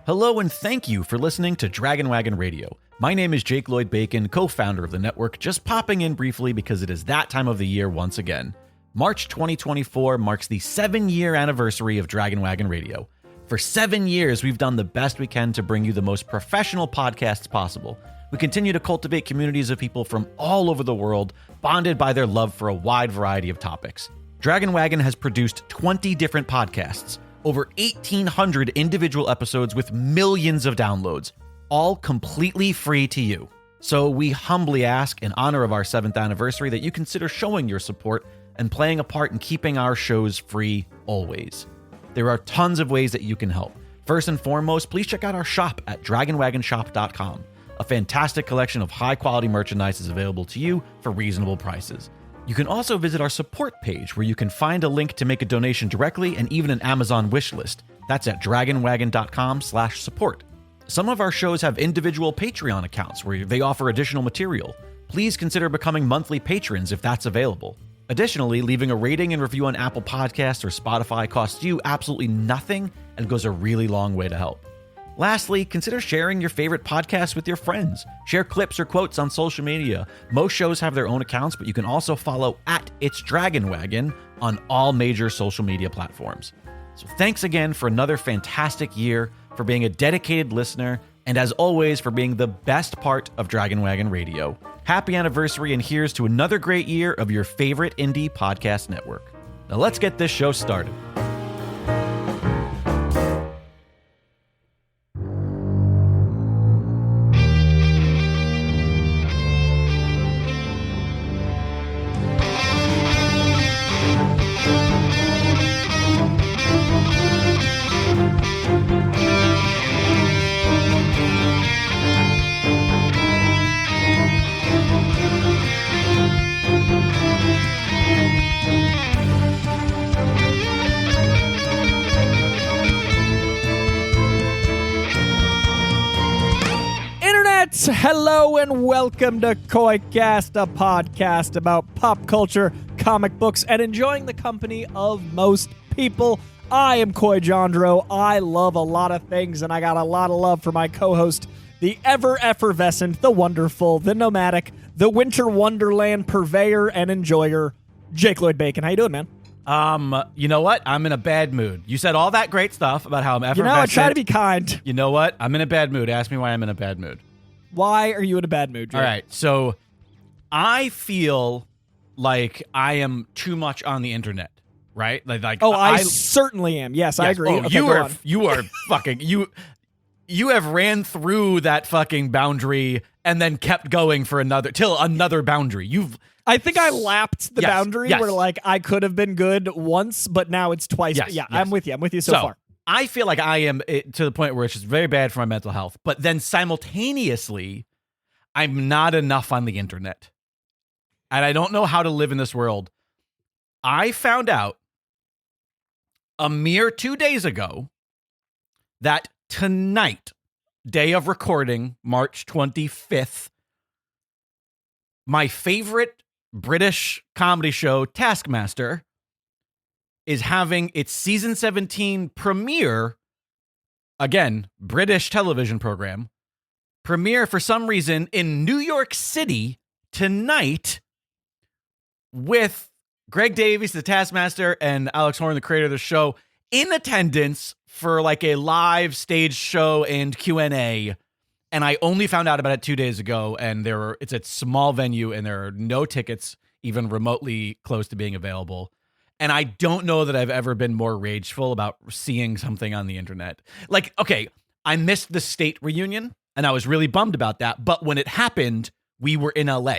Hello and thank you for listening to Dragon Wagon Radio. My name is Jake Lloyd Bacon, co-founder of the network, just popping in briefly because it is that time of the year once again. March 2024 marks the 7-year anniversary of Dragon Wagon Radio. For 7 years, we've done the best we can to bring you the most professional podcasts possible. We continue to cultivate communities of people from all over the world, bonded by their love for a wide variety of topics. Dragon Wagon has produced 20 different podcasts, over 1,800 individual episodes with millions of downloads, all completely free to you. So we humbly ask, in honor of our 7th anniversary, that you consider showing your support and playing a part in keeping our shows free always. There are tons of ways that you can help. First and foremost, please check out our shop at dragonwagonshop.com. A fantastic collection of high-quality merchandise is available to you for reasonable prices. You can also visit our support page where you can find a link to make a donation directly and even an Amazon wish list. That's at dragonwagon.com/support. Some of our shows have individual Patreon accounts where they offer additional material. Please consider becoming monthly patrons if that's available. Additionally, leaving a rating and review on Apple Podcasts or Spotify costs you absolutely nothing and goes a really long way to help. Lastly, consider sharing your favorite podcasts with your friends. Share clips or quotes on social media. Most shows have their own accounts, but you can also follow at It's Dragon Wagon on all major social media platforms. So thanks again for another fantastic year, for being a dedicated listener, and as always, for being the best part of Dragon Wagon Radio. Happy anniversary, and here's to another great year of your favorite indie podcast network. Now let's get this show started. Hello and welcome to KoiCast, a podcast about pop culture, comic books, and enjoying the company of most people. I am Koi Jandro. I love a lot of things, and I got a lot of love for my co-host, the ever-effervescent, the wonderful, the nomadic, the winter wonderland purveyor and enjoyer, Jake Lloyd Bacon. How you doing, man? You know what? I'm in a bad mood. You said all that great stuff about how I'm effervescent. I try to be kind. You know what? I'm in a bad mood. Ask me why I'm in a bad mood. Why are you in a bad mood, Jake? All right, so I feel like I am too much on the internet, right? I certainly am. Yes, I agree. Oh, okay, you are fucking you have ran through that fucking boundary and then kept going for another boundary. I think I lapped the boundary where I could have been good once, but now it's twice. Yes, yes. I'm with you so far. I feel like I am to the point where it's just very bad for my mental health. But then simultaneously, I'm not enough on the internet. And I don't know how to live in this world. I found out a mere 2 days ago that tonight, day of recording, March 25th, my favorite British comedy show, Taskmaster, is having its season 17 premiere, again, British television program, premiere for some reason in New York City tonight with Greg Davies, the Taskmaster, and Alex Horn, the creator of the show, in attendance for a live stage show and Q&A. And I only found out about it 2 days ago, and it's a small venue, and there are no tickets even remotely close to being available. And I don't know that I've ever been more rageful about seeing something on the internet. Okay, I missed the state reunion, and I was really bummed about that. But when it happened, we were in LA,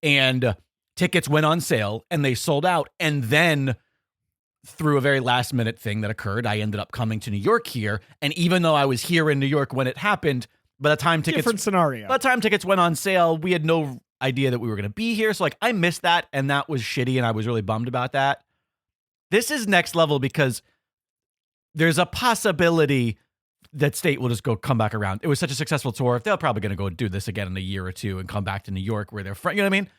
and tickets went on sale, and they sold out. And then through a very last-minute thing that occurred, I ended up coming to New York here. And even though I was here in New York when it happened, by the time tickets went on sale, we had no idea that we were going to be here. So I missed that, and that was shitty, and I was really bummed about that. This is next level because there's a possibility that state will just come back around. It was such a successful tour. They're probably going to go do this again in a year or two and come back to New York where they're from. You know what I mean?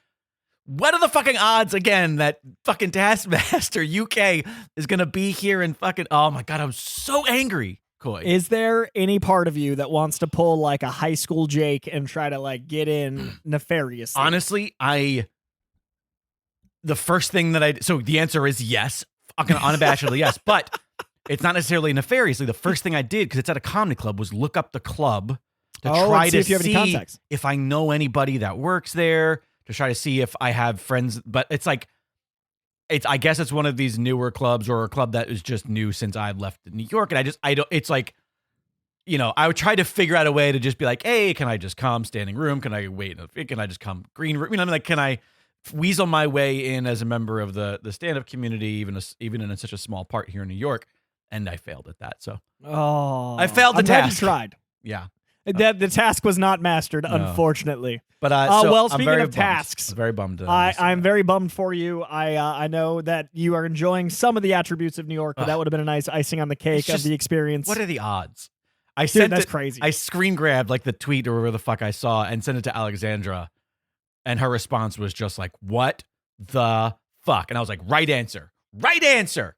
What are the fucking odds again that fucking Taskmaster UK is going to be here and fucking, oh my God, I'm so angry, Coy. Is there any part of you that wants to pull like a high school Jake and try to like get in nefariously? Honestly, the first thing that so the answer is yes, fucking unabashedly yes, but it's not necessarily nefariously. The first thing I did, because it's at a comedy club, was look up the club to try to see if I know anybody that works there, to try to see if I have friends. But it's like, I guess it's one of these newer clubs or a club that is just new since I've left New York. And I don't, it's like, I would try to figure out a way to just be like, hey, can I just come standing room? Can I wait? Can I just come green room? Like, can I weasel my way in as a member of the stand-up community, even in such a small part here in New York? And I failed at that. So I failed the task. You tried. Yeah. The task was not mastered, unfortunately. But well, speaking of tasks, I'm very bummed. I'm very bummed for you. I know that you are enjoying some of the attributes of New York, but that would have been a nice icing on the cake of the experience. What are the odds? That's crazy. I screen grabbed like the tweet or whatever the fuck I saw and sent it to Alexandra, and her response was just like, "What the fuck?" And I was like, "Right answer. Right answer."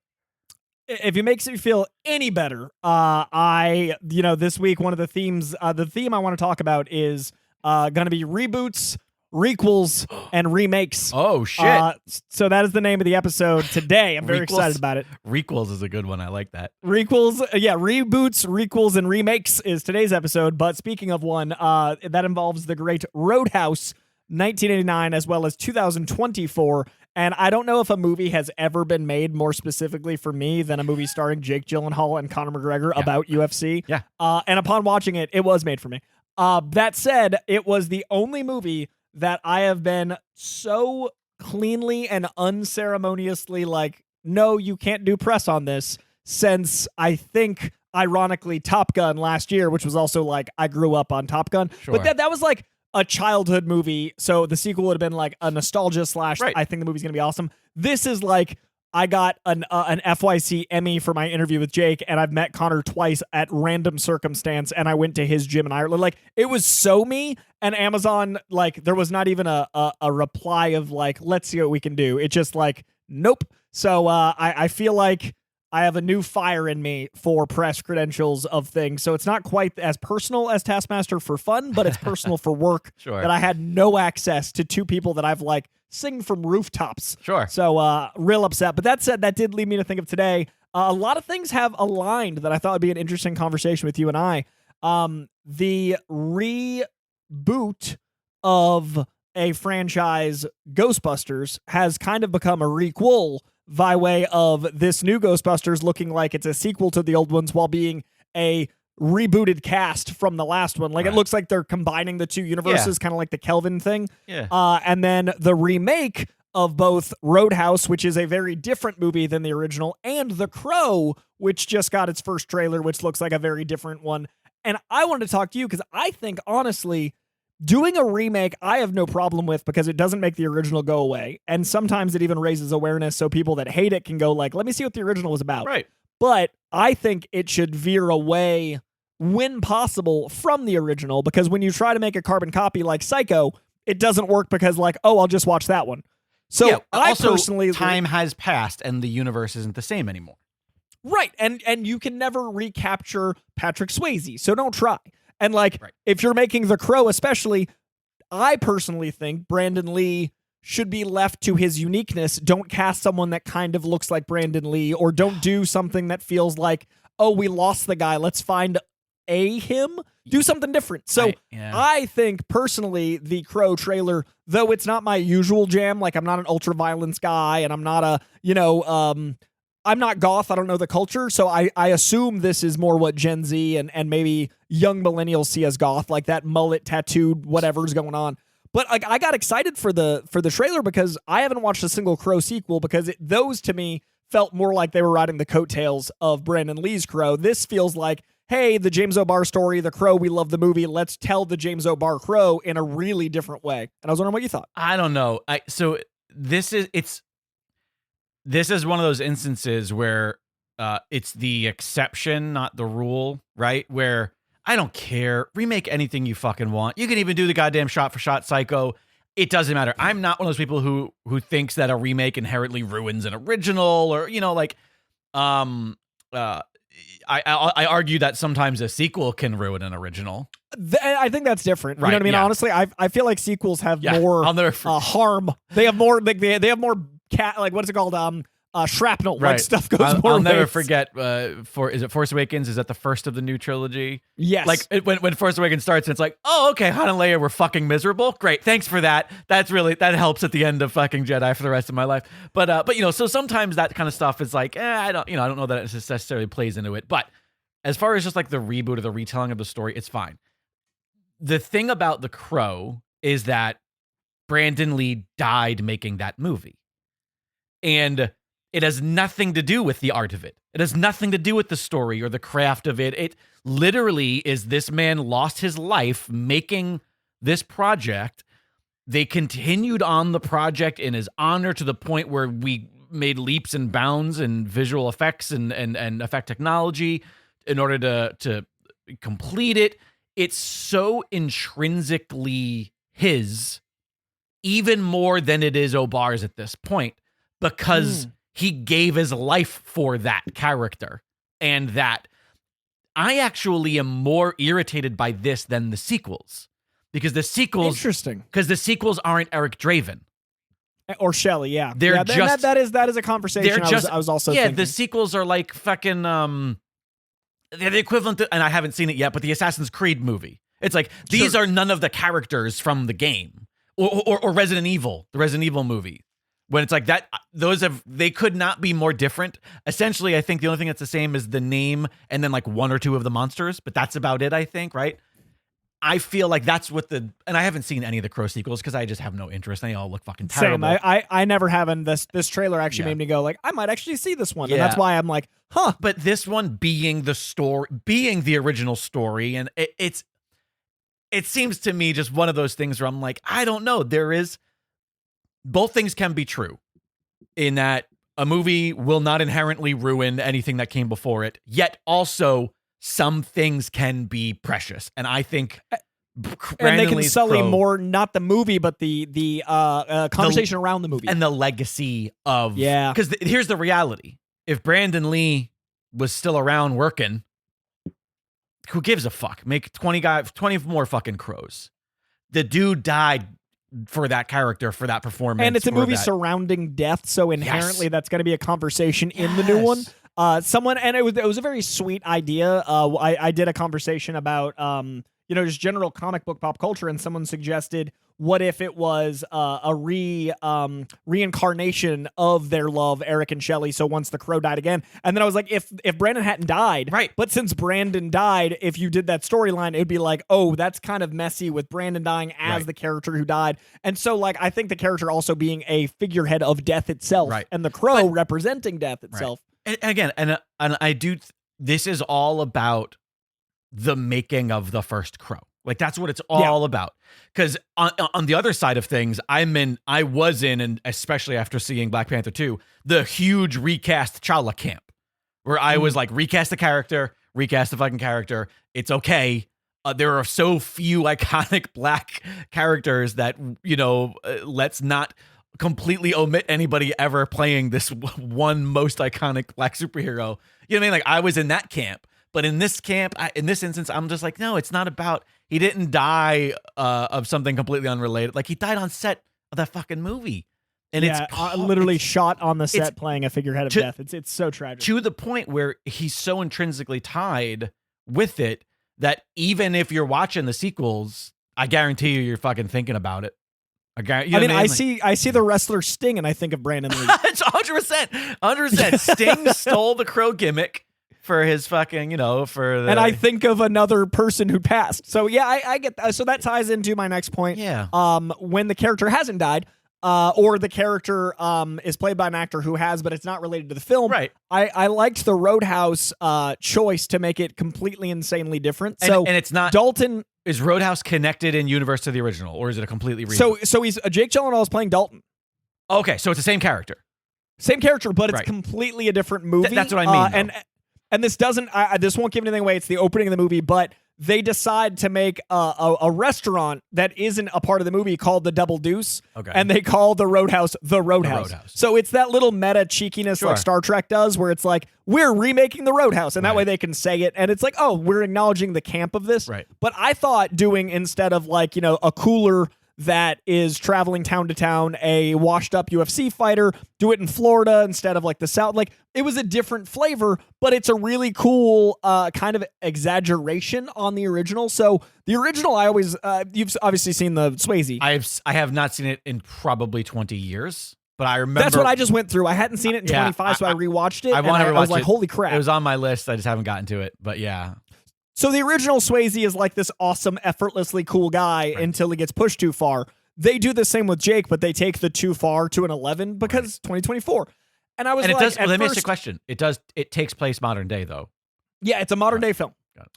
If it makes you feel any better, this week, one of the themes, the theme I want to talk about is going to be reboots, requels, and remakes. Oh, shit. So that is the name of the episode today. I'm very excited about it. Requels is a good one. I like that. Requels, reboots, requels, and remakes is today's episode. But speaking of one, that involves the great Roadhouse 1989 as well as 2024. And I don't know if a movie has ever been made more specifically for me than a movie starring Jake Gyllenhaal and Conor McGregor about UFC. Yeah. And upon watching it, it was made for me. That said, it was the only movie that I have been so cleanly and unceremoniously like, no, you can't do press on this since I think, ironically, Top Gun last year, which was also like, I grew up on Top Gun. Sure. But that was like a childhood movie, so the sequel would have been like a nostalgia / right. I think the movie's gonna be awesome. This is like, I got an FYC Emmy for my interview with Jake, and I've met Connor twice at random circumstance, and I went to his gym in Ireland. Like, it was so me, and Amazon, like, there was not even a reply of like, let's see what we can do. It just like, nope. So I feel like I have a new fire in me for press credentials of things. So it's not quite as personal as Taskmaster for fun, but it's personal for work. Sure. That I had no access to two people that I've like sing from rooftops. Sure. So real upset. But that said, that did lead me to think of today. A lot of things have aligned that I thought would be an interesting conversation with you and I. The reboot of a franchise, Ghostbusters, has kind of become a requel by way of this new Ghostbusters looking like it's a sequel to the old ones while being a rebooted cast from the last one. Like, It looks like they're combining the two universes, kind of like the Kelvin thing. Yeah. And then the remake of both Roadhouse, which is a very different movie than the original, and The Crow, which just got its first trailer, which looks like a very different one. And I wanted to talk to you because I think, honestly, doing a remake, I have no problem with because it doesn't make the original go away. And sometimes it even raises awareness so people that hate it can go like, let me see what the original was about. Right. But I think it should veer away, when possible, from the original, because when you try to make a carbon copy like Psycho, it doesn't work because like, oh, I'll just watch that one. So I also, personally... time has passed and the universe isn't the same anymore. Right. And you can never recapture Patrick Swayze, so don't try. And like, if you're making The Crow especially, I personally think Brandon Lee should be left to his uniqueness. Don't cast someone that kind of looks like Brandon Lee, or don't do something that feels like, oh, we lost the guy, let's find him. Do something different. So I think, personally, the Crow trailer, though it's not my usual jam, like I'm not an ultra violence guy, and I'm not a, I'm not goth. I don't know the culture. So I assume this is more what Gen Z and maybe young millennials see as goth, like that mullet tattooed whatever's going on. But like, I got excited for the trailer because I haven't watched a single Crow sequel, because those to me felt more like they were riding the coattails of Brandon Lee's Crow. This feels like, hey, the James O'Barr story, The Crow, we love the movie. Let's tell the James O'Barr Crow in a really different way. And I was wondering what you thought. I don't know. This is one of those instances where it's the exception, not the rule, right? Where I don't care. Remake anything you fucking want. You can even do the goddamn shot-for-shot Psycho. It doesn't matter. I'm not one of those people who thinks that a remake inherently ruins an original, or, I argue that sometimes a sequel can ruin an original. I think that's different. You Right, know what I mean? yeah. Honestly, I feel like sequels have Yeah, more I'll never forget. harm. They have more like they have more what is it called? Shrapnel. Like stuff goes more. I'll never ways. forget. Is it Force Awakens? Is that the first of the new trilogy? Yes. Like when Force Awakens starts, and it's like, oh, okay, Han and Leia were fucking miserable. Great, thanks for that. That helps at the end of fucking Jedi for the rest of my life. But so sometimes that kind of stuff is like, I don't know that it necessarily plays into it. But as far as just like the reboot or the retelling of the story, it's fine. The thing about The Crow is that Brandon Lee died making that movie, and it has nothing to do with the art of it. It has nothing to do with the story or the craft of it. It literally is this man lost his life making this project. They continued on the project in his honor to the point where we made leaps and bounds in visual effects and effect technology in order to complete it. It's so intrinsically his, even more than it is Obar's at this point, because he gave his life for that character. And that I actually am more irritated by this than the sequels, because the sequels aren't Eric Draven or Shelley. Yeah, they're just that is a conversation. I was also thinking. The sequels are like fucking they're the equivalent to, and I haven't seen it yet, but the Assassin's Creed movie. It's like these are none of the characters from the game or Resident Evil, the Resident Evil movie. When it's like that, they could not be more different. Essentially, I think the only thing that's the same is the name and then like one or two of the monsters, but that's about it, I think, right? I feel like that's what and I haven't seen any of the Crow sequels because I just have no interest. They all look fucking terrible. Same. I never have, and this trailer actually made me go like, I might actually see this one, and that's why I'm like, huh. But this one being the original story, and it seems to me just one of those things where I'm like, I don't know. Both things can be true in that a movie will not inherently ruin anything that came before it, yet also some things can be precious. And I think and they can sully more, not the movie, but the conversation around the movie. And the legacy of... Yeah. Because here's the reality. If Brandon Lee was still around working, who gives a fuck? Make 20 more fucking Crows. The dude died for that character, for that performance. And it's a movie surrounding death, so inherently that's going to be a conversation in the new one. It was a very sweet idea. I did a conversation about just general comic book pop culture, and someone suggested, what if it was a reincarnation of their love, Eric and Shelley, so once the Crow died again. And then I was like, if Brandon hadn't died, right? But since Brandon died, if you did that storyline, it would be like, oh, that's kind of messy with Brandon dying as the character who died. And so, like, I think the character also being a figurehead of death itself, and the Crow representing death itself. And again, and I do, this is all about the making of the first Crow. Like, that's what it's all about. Because on the other side of things, I was in, and especially after seeing Black Panther 2, the huge recast T'Challa camp, where I was like, recast the fucking character. It's okay. There are so few iconic black characters that, let's not completely omit anybody ever playing this one most iconic black superhero. You know what I mean? Like, I was in that camp. But in this camp, in this instance, I'm just like, no, it's not about, he didn't die of something completely unrelated. Like, he died on set of that fucking movie. And it's literally shot on the set playing a figurehead of death. It's so tragic. To the point where he's so intrinsically tied with it that even if you're watching the sequels, I guarantee you're fucking thinking about it. I see the wrestler Sting and I think of Brandon Lee. It's 100%. Sting stole the Crow gimmick for his fucking, and I think of another person who passed. So yeah, I get that. So that ties into my next point. Yeah. When the character hasn't died, or the character is played by an actor who has, but it's not related to the film. Right. I liked the Roadhouse choice to make it completely insanely different. And it's not Dalton. Is Roadhouse connected in universe to the original, or is it a completely reboot? So he's Jake Gyllenhaal is playing Dalton. Okay, so it's the same character. But it's completely a different movie. That's what I mean. And this doesn't. This won't give anything away. It's the opening of the movie, but they decide to make a restaurant that isn't a part of the movie called the Double Deuce, and they call the Roadhouse the Roadhouse. So it's that little meta cheekiness like Star Trek does, where it's like, we're remaking the Roadhouse, and that way they can say it, and it's like, oh, we're acknowledging the camp of this. Right. But I thought doing, instead of like, you know, a cooler that is traveling town to town, a washed up UFC fighter, do it in Florida instead of like the South. Like, it was a different flavor, but it's a really cool kind of exaggeration on the original. So the original, I always, you've obviously seen the Swayze. I have not seen it in probably 20 years, but I remember. That's what I just went through. I hadn't seen it in 25, so I rewatched it. I want to rewatch it. I was like, holy crap. It was on my list. I just haven't gotten to it, but yeah. So the original Swayze is like this awesome, effortlessly cool guy until he gets pushed too far. They do the same with Jake, but they take the too far to an 11 because 2024. And I was and like, it does, let me ask you a question. It takes place modern day though. Yeah, it's a modern day film.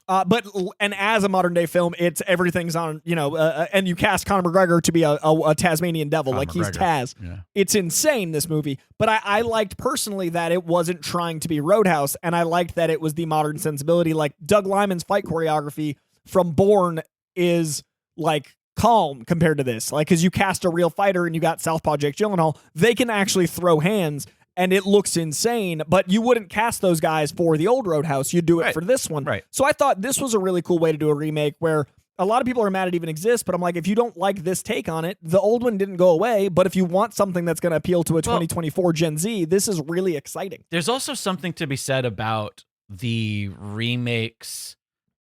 But as a modern day film, it's everything's on, you know, and you cast Conor McGregor to be a Tasmanian devil, like he's Taz. Yeah. It's insane, this movie. But I liked personally that it wasn't trying to be Roadhouse, and I liked that it was the modern sensibility. Like Doug Liman's fight choreography from Bourne is like calm compared to this. Like, because you cast a real fighter and you got Southpaw Jake Gyllenhaal, they can actually throw hands. And it looks insane, but you wouldn't cast those guys for the old Roadhouse. You'd do it for this one. Right. So I thought this was a really cool way to do a remake where a lot of people are mad it even exists, but I'm like, if you don't like this take on it, the old one didn't go away, but if you want something that's going to appeal to a 2024 Gen Z, this is really exciting. There's also something to be said about the remakes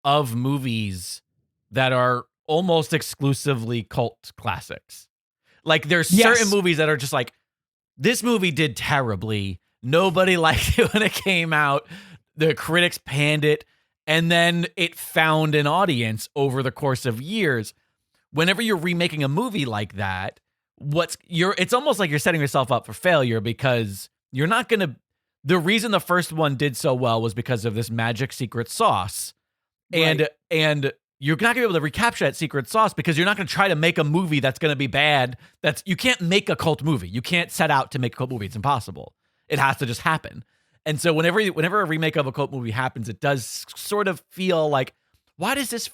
of movies that are almost exclusively cult classics. Like, there's certain movies that are just like, this movie did terribly. Nobody liked it when it came out. The critics panned it, and then it found an audience over the course of years. Whenever you're remaking a movie like that, it's almost like you're setting yourself up for failure, because you're not going to. The reason the first one did so well was because of this magic secret sauce, and you're not going to be able to recapture that secret sauce because you're not going to try to make a movie that's going to be bad. You can't make a cult movie. You can't set out to make a cult movie. It's impossible. It has to just happen. And so whenever a remake of a cult movie happens, it does sort of feel like, why is this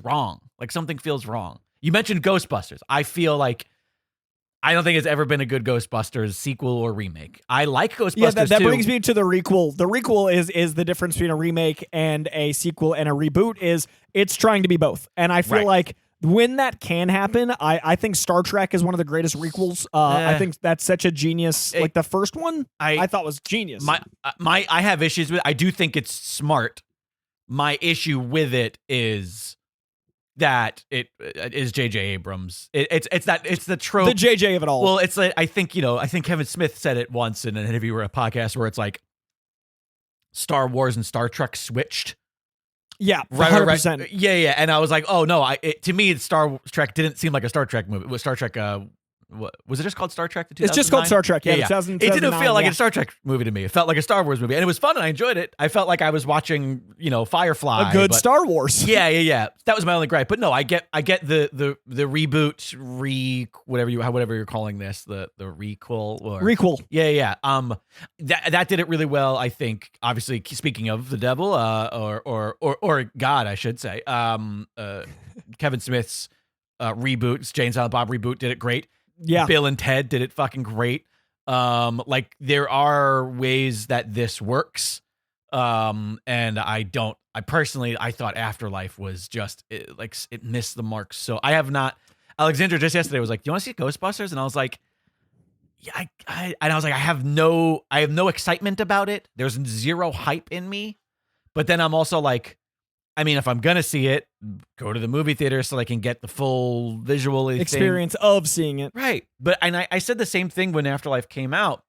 wrong? Like, something feels wrong. You mentioned Ghostbusters. I feel like I don't think it's ever been a good Ghostbusters sequel or remake. I like Ghostbusters too. That brings me to the requel. The requel is the difference between a remake and a sequel, and a reboot is it's trying to be both. And I feel like when that can happen, I think Star Trek is one of the greatest requels. I think that's such a genius. Like, the first one, I thought was genius. I have issues with it. I do think it's smart. My issue with it is that it is J.J. Abrams. It's the trope. The J.J. of it all. Well, it's like, I think Kevin Smith said it once in an interview or a podcast where it's like Star Wars and Star Trek switched. Yeah, 100%. Right. Yeah. And I was like, oh no, to me, Star Trek didn't seem like a Star Trek movie. It was Star Trek. Was it just called Star Trek? It's just called Star Trek. Yeah. It didn't feel like a Star Trek movie to me. It felt like a Star Wars movie, and it was fun, and I enjoyed it. I felt like I was watching, Firefly. A good Star Wars. Yeah. That was my only gripe. But no, I get the reboot, whatever you're calling this, the requel. Requel. Yeah. That did it really well, I think. Obviously, speaking of the devil, or God, I should say, Kevin Smith's reboot, Jay and Silent Bob reboot, did it great. Yeah. Bill and Ted did it fucking great. Like, there are ways that this works. And I thought Afterlife was just it missed the mark. So I have not. Alexandra just yesterday was like, "Do you want to see Ghostbusters?" And I was like, "Yeah." I have no excitement about it. There's zero hype in me. But then I'm also like, I mean, if I'm going to see it, go to the movie theater so I can get the full visual experience of seeing it. Right. But I said the same thing when Afterlife came out.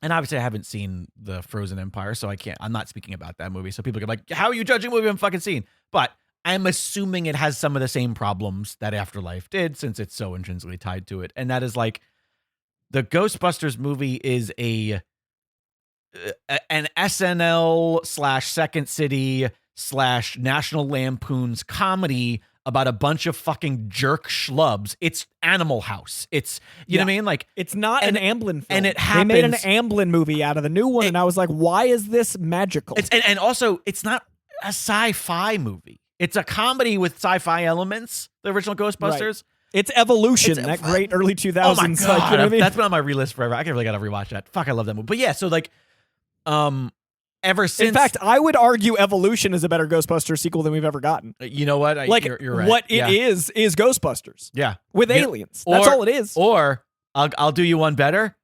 And obviously I haven't seen the Frozen Empire, so I'm not speaking about that movie. So people get like, how are you judging a movie I haven't fucking seen? But I'm assuming it has some of the same problems that Afterlife did, since it's so intrinsically tied to it. And that is like, the Ghostbusters movie is an SNL / Second City / National Lampoon's comedy about a bunch of fucking jerk schlubs. It's Animal House. It's, you know what I mean? Like, it's not an Amblin film. And it happens. They made an Amblin movie out of the new one, and I was like, why is this magical? And also, it's not, a sci-fi movie. It's a comedy with sci-fi elements. The original Ghostbusters. It's Evolution, that great early 2000s. Oh my god, like, you know what I mean? That's been on my relist forever. I really gotta rewatch that. Fuck, I love that movie. But yeah, so like, ever since, in fact, I would argue Evolution is a better Ghostbusters sequel than we've ever gotten. you know what, you're right. What it is Ghostbusters. Yeah, with aliens. That's all it is. Or I'll do you one better.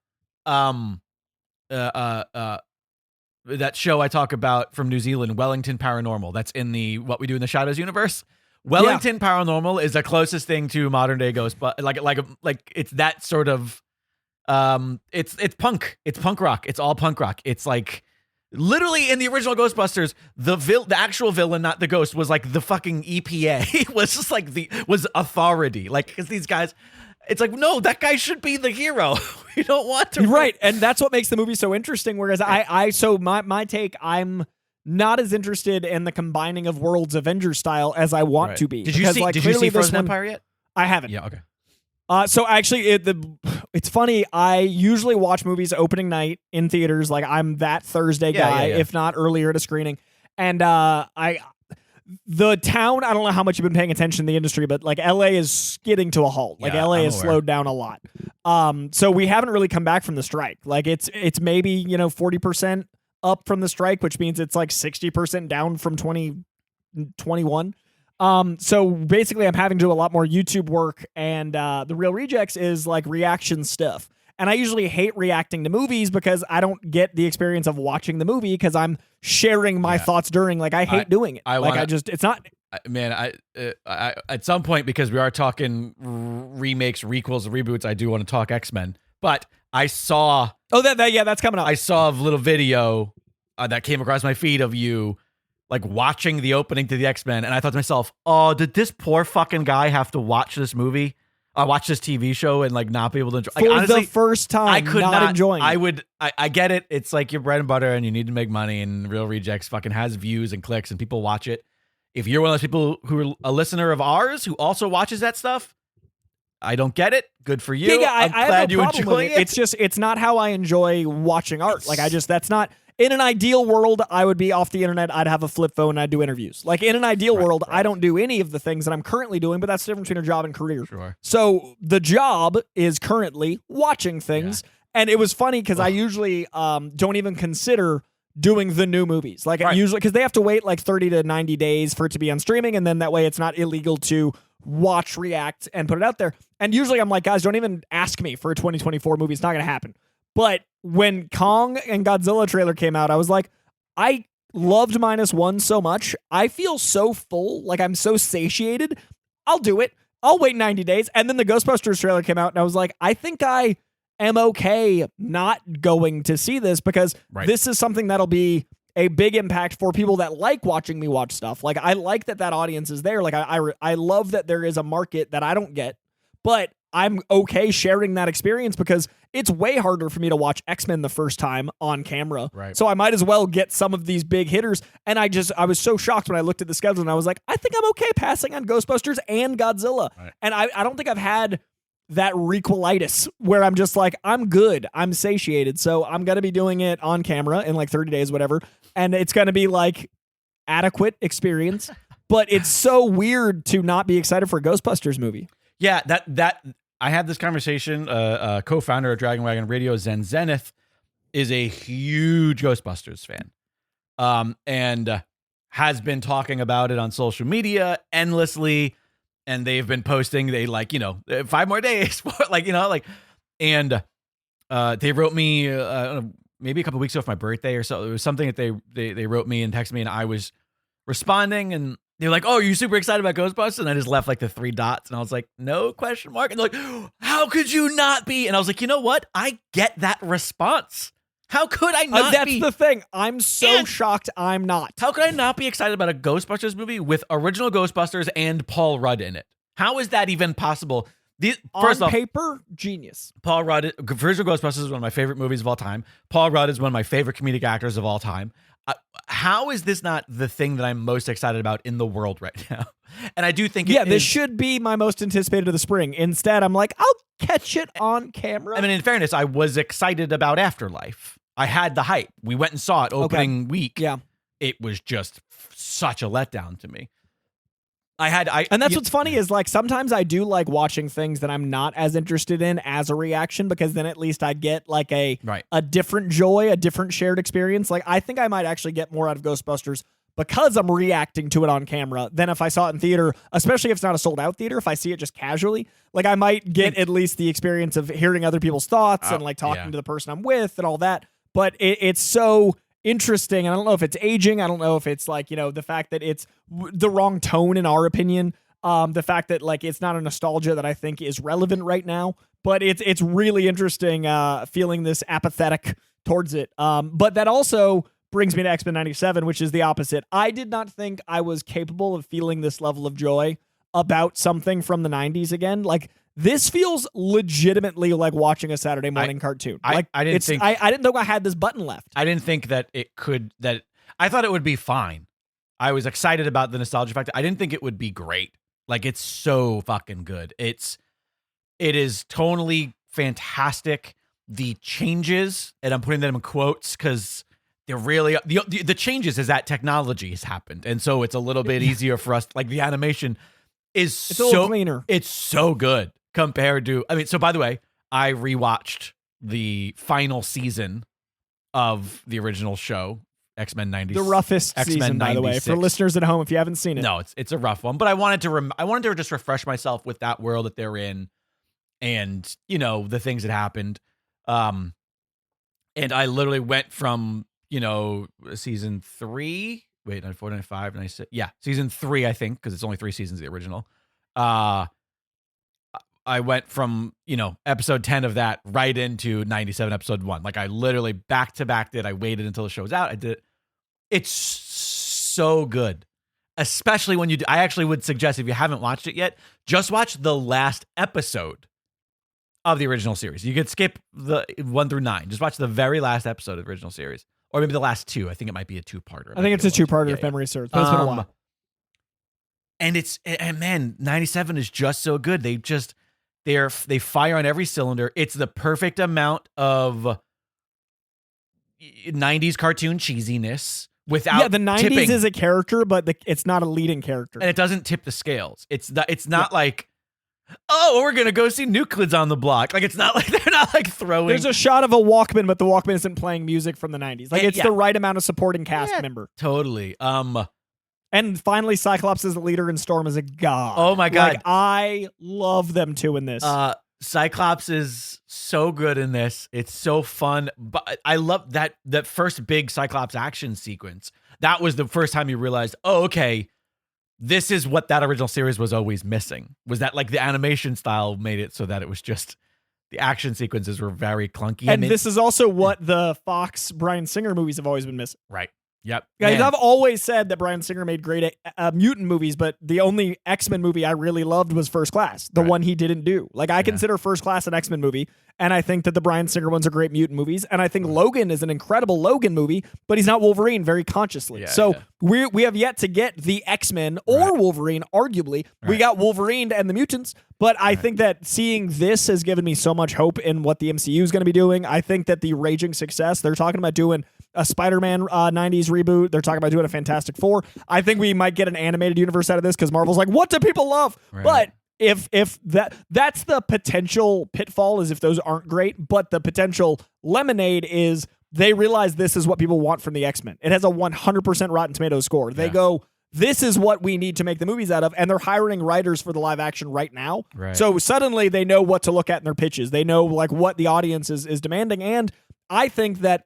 That show I talk about from New Zealand, Wellington Paranormal. That's in the What We Do in the Shadows universe. Wellington Paranormal is the closest thing to modern day Ghostbusters. Like it's that sort of. It's punk. It's punk rock. It's all punk rock. It's like literally in the original Ghostbusters, the actual villain, not the ghost, was like the fucking EPA. It was just like was authority. Like because these guys. It's like, no, that guy should be the hero. We don't want to. Right. And that's what makes the movie so interesting. Whereas my take, I'm not as interested in the combining of worlds Avengers style as I want to be. Did you see Frozen Empire yet? I haven't. Yeah, okay. So actually, it's funny. I usually watch movies opening night in theaters. Like I'm that Thursday guy, if not earlier at a screening. And the town, I don't know how much you've been paying attention to the industry, but like LA is skidding to a halt. Like LA has slowed down a lot. So we haven't really come back from the strike. Like it's maybe, 40% up from the strike, which means it's like 60% down from 2021. So basically I'm having to do a lot more YouTube work, and the Real Rejects is like reaction stuff. And I usually hate reacting to movies because I don't get the experience of watching the movie because I'm sharing my thoughts during. Like I hate doing it. It's not. Man, I at some point, because we are talking remakes, requels, reboots, I do want to talk X-Men. But I saw. Oh, that's coming up. I saw a little video that came across my feed of you like watching the opening to the X-Men, and I thought to myself, oh, did this poor fucking guy have to watch this movie? Watch this TV show and like not be able to enjoy for honestly, the first time. I could not enjoying. I get it. It's like your bread and butter, and you need to make money. And Real Rejects fucking has views and clicks, and people watch it. If you're one of those people who are a listener of ours who also watches that stuff, I don't get it. Good for you. Yeah, I'm glad you enjoy it. It's not how I enjoy watching art. Like that's not. In an ideal world, I would be off the internet. I'd have a flip phone. I'd do interviews. Like in an ideal world, I don't do any of the things that I'm currently doing, but that's the difference between a job and career. Sure. So the job is currently watching things. Yeah. And it was funny because I usually don't even consider doing the new movies. Like usually, because they have to wait like 30 to 90 days for it to be on streaming. And then that way it's not illegal to watch, react, and put it out there. And usually I'm like, guys, don't even ask me for a 2024 movie. It's not going to happen. But when Kong and Godzilla trailer came out, I was like, I loved -1 so much. I feel so full, like I'm so satiated. I'll do it. I'll wait 90 days. And then the Ghostbusters trailer came out, and I was like, I think I am okay not going to see this because this is something that'll be a big impact for people that like watching me watch stuff. Like I like that audience is there. Like I love that there is a market that I don't get, but I'm okay sharing that experience because it's way harder for me to watch X-Men the first time on camera. Right. So I might as well get some of these big hitters. And I was so shocked when I looked at the schedule and I was like, I think I'm okay passing on Ghostbusters and Godzilla. Right. And I don't think I've had that requelitis where I'm just like, I'm good. I'm satiated. So I'm going to be doing it on camera in like 30 days, whatever. And it's going to be like adequate experience. But it's so weird to not be excited for a Ghostbusters movie. Yeah, that I had this conversation. Co-founder of Dragon Wagon Radio, Zen Zenith, is a huge Ghostbusters fan, and has been talking about it on social media endlessly. And they've been posting. They 5 more days, and they wrote me maybe a couple weeks off my birthday or so. It was something that they wrote me and texted me, and I was responding and. They're like, oh, you're super excited about Ghostbusters? And I just left like the 3 dots. And I was like, no question mark. And they're like, how could you not be? And I was like, you know what? I get that response. How could I not be? That's the thing. I'm so shocked I'm not. How could I not be excited about a Ghostbusters movie with original Ghostbusters and Paul Rudd in it? How is that even possible? On paper, genius. Paul Rudd, original Ghostbusters is one of my favorite movies of all time. Paul Rudd is one of my favorite comedic actors of all time. How is this not the thing that I'm most excited about in the world right now? And I do think this should be my most anticipated of the spring. Instead, I'm like, I'll catch it on camera. I mean, in fairness, I was excited about Afterlife. I had the hype. We went and saw it opening week. Yeah. it was just such a letdown to me. And that's what's funny is like sometimes I do like watching things that I'm not as interested in as a reaction, because then at least I get like a different joy, a different shared experience. Like I think I might actually get more out of Ghostbusters because I'm reacting to it on camera than if I saw it in theater, especially if it's not a sold out theater. If I see it just casually, like I might get at least the experience of hearing other people's thoughts and like talking to the person I'm with and all that. But it's so interesting. I don't know if it's aging. I don't know if it's like, the fact that it's the wrong tone in our opinion. The fact that like it's not a nostalgia that I think is relevant right now, but it's really interesting feeling this apathetic towards it. But that also brings me to X-Men 97, which is the opposite. I did not think I was capable of feeling this level of joy about something from the 90s again. Like this feels legitimately like watching a Saturday morning cartoon. I didn't know I had this button left. I didn't think that I thought it would be fine. I was excited about the nostalgia factor. I didn't think it would be great. Like it's so fucking good. It is tonally fantastic. The changes, and I'm putting them in quotes because they're really the changes is that technology has happened, and so it's a little bit easier for us. Like the animation is a little cleaner. It's so good compared to. I mean, so by the way, I rewatched the final season of the original show, X-Men 90. The roughest X-Men season, 96. By the way, for listeners at home, if you haven't seen it. No, it's a rough one, but I wanted to just refresh myself with that world that they're in, and the things that happened. And I literally went from season 3. Wait, 94, 95, 96. Yeah, season 3, I think, because it's only 3 seasons of the original. I went from, episode 10 of that right into 97, episode 1. Like I literally back to back did. I waited until the show was out. I did it. It's so good. Especially when I actually would suggest, if you haven't watched it yet, just watch the last episode of the original series. You could skip the 1 through 9. Just watch the very last episode of the original series. Or maybe the last 2. I think it might be a 2-parter. I think it's a 2-parter if memory serves. But it's been a while. And man, 97 is just so good. They fire on every cylinder. It's the perfect amount of 90s cartoon cheesiness without the 90s tipping. Is a character, but it's not a leading character. And it doesn't tip the scales. It's not like, oh, we're going to go see Nuclids on the block. Like, it's not like they're not like throwing. There's a shot of a Walkman, but the Walkman isn't playing music from the 90s. Like, it's the right amount of supporting cast member. Totally. And finally, Cyclops is the leader and Storm is a god. Oh my god. Like, I love them too in this. Cyclops is so good in this. It's so fun. But I love that first big Cyclops action sequence. That was the first time you realized, oh, okay, this is what that original series was always missing. Was that like the animation style made it so that it was just the action sequences were very clunky. And this is also what the Fox Bryan Singer movies have always been missing. Right. Yep. Guys, I've always said that Bryan Singer made great mutant movies, but the only X-Men movie I really loved was First Class, the one he didn't do. Like, I consider First Class an X-Men movie, and I think that the Bryan Singer ones are great mutant movies, and I think Logan is an incredible Logan movie, but he's not Wolverine very consciously. We have yet to get the X-Men or Wolverine, arguably. We got Wolverine and the mutants, but I think that seeing this has given me so much hope in what the MCU is going to be doing. I think that the raging success, they're talking about doing a Spider-Man 90s reboot. They're talking about doing a Fantastic Four. I think we might get an animated universe out of this because Marvel's like, what do people love? Right. But if that's the potential pitfall, is if those aren't great, but the potential lemonade is they realize this is what people want from the X-Men. It has a 100% Rotten Tomatoes score. They go, this is what we need to make the movies out of, and they're hiring writers for the live action right now. Right. So suddenly they know what to look at in their pitches. They know like what the audience is demanding, and I think that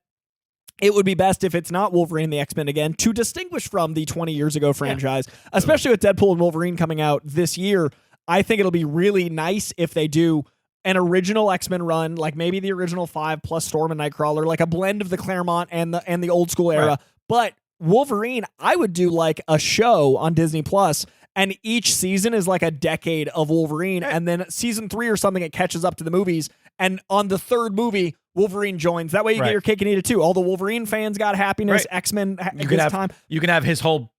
it would be best if it's not Wolverine and the X-Men again to distinguish from the 20 years ago franchise, especially with Deadpool and Wolverine coming out this year. I think it'll be really nice if they do an original X-Men run, like maybe the original 5 plus Storm and Nightcrawler, like a blend of the Claremont and the old school era. Right. But Wolverine, I would do like a show on Disney Plus, and each season is like a decade of Wolverine, and then season 3 or something, it catches up to the movies, and on the third movie, Wolverine joins. That way you get your cake and eat it too. All the Wolverine fans got happiness. X-Men time. You can have his whole.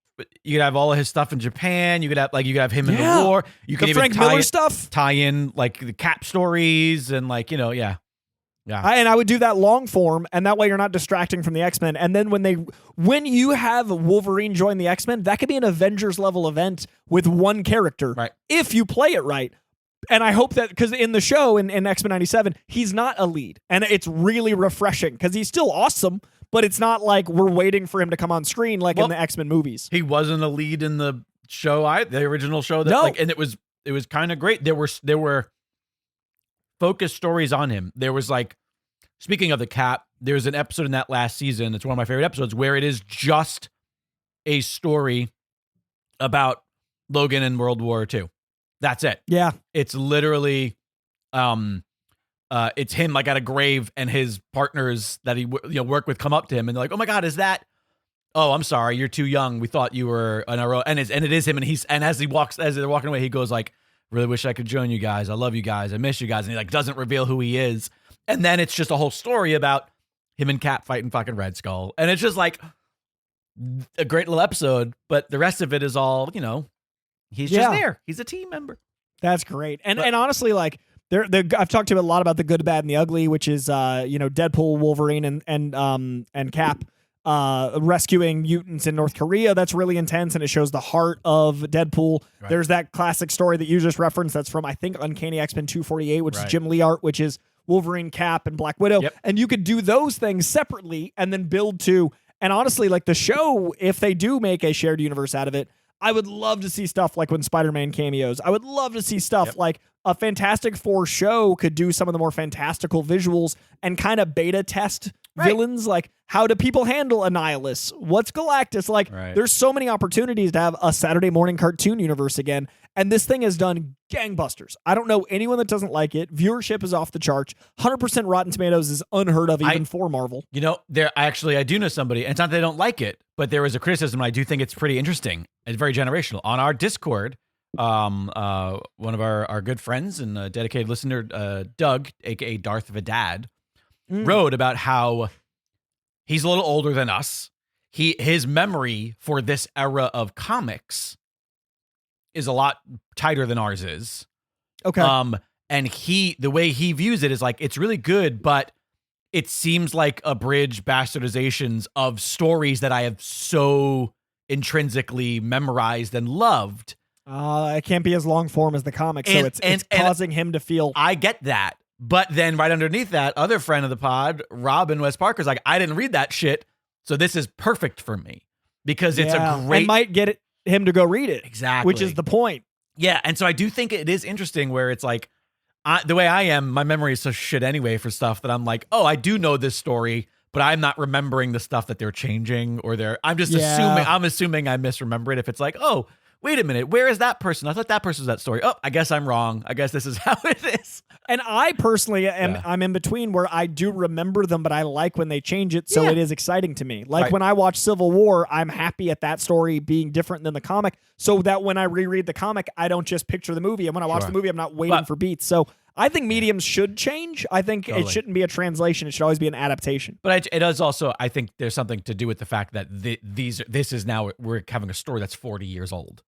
You could have all of his stuff in Japan. You could have him in the war. You could even Frank Miller stuff. Tie in like the Cap stories and like Yeah. And I would do that long form, and that way you're not distracting from the X-Men. And then when you have Wolverine join the X-Men, that could be an Avengers level event with one character, right? If you play it right. And I hope that, because in the show in X-Men 97, he's not a lead, and it's really refreshing because he's still awesome, but it's not like we're waiting for him to come on screen like in the X-Men movies. He wasn't a lead in the show, the original show. And it was kind of great. There were focused stories on him. There was speaking of the Cap, there's an episode in that last season. It's one of my favorite episodes where it is just a story about Logan in World War II. That's it. Yeah. It's literally, it's him at a grave, and his partners that he work with come up to him and they're like, "Oh my God, is that? Oh, I'm sorry, you're too young. We thought you were an RO." And it is him. And as they're walking away, he goes "Really wish I could join you guys. I love you guys. I miss you guys." And he doesn't reveal who he is. And then it's just a whole story about him and Cap fighting fucking Red Skull. And it's just a great little episode, but the rest of it is all, he's just there. He's a team member. That's great. And honestly, I've talked to him a lot about the good, bad, and the ugly, which is Deadpool, Wolverine, and Cap rescuing mutants in North Korea. That's really intense, and it shows the heart of Deadpool. Right. There's that classic story that you just referenced that's from, I think, Uncanny X-Men 248, which is Jim Lee art, which is Wolverine, Cap, and Black Widow. Yep. And you could do those things separately and then build to, and honestly, the show, if they do make a shared universe out of it, I would love to see stuff like when Spider-Man cameos. I would love to see stuff like a Fantastic Four show could do some of the more fantastical visuals and kind of beta test villains. How do people handle Annihilus? What's Galactus? There's so many opportunities to have a Saturday morning cartoon universe again. And this thing has done gangbusters. I don't know anyone that doesn't like it. Viewership is off the charts. 100% Rotten Tomatoes is unheard of even for Marvel. I do know somebody, and it's not that they don't like it, but there was a criticism, and I do think it's pretty interesting. It's very generational. On our Discord, one of our good friends and a dedicated listener, Doug, aka Darth Vadad, wrote about how he's a little older than us. His memory for this era of comics is a lot tighter than ours is. Okay. And the way he views it is it's really good, but it seems like abridged bastardizations of stories that I have so intrinsically memorized and loved. It can't be as long form as the comics, so it's causing him to feel. I get that, but then right underneath that, other friend of the pod, Robin West Parker's I didn't read that shit, so this is perfect for me because it's a great. I might get him to go read it, exactly, which is the point. Yeah, and so I do think it is interesting where it's the way I am, my memory is so shit anyway for stuff that I'm oh, I do know this story, but I'm not remembering the stuff that they're changing or I'm just assuming I misremember it if it's oh, wait a minute, where is that person? I thought that person was that story. Oh, I guess I'm wrong. I guess this is how it is. And I personally I'm in between where I do remember them, but I like when they change it, so it is exciting to me. When I watch Civil War, I'm happy at that story being different than the comic, so that when I reread the comic, I don't just picture the movie, and when I watch the movie, I'm not waiting for beats. So I think mediums should change. I think it shouldn't be a translation. It should always be an adaptation. But it does also, I think there's something to do with the fact that this is now, we're having a story that's 40 years old.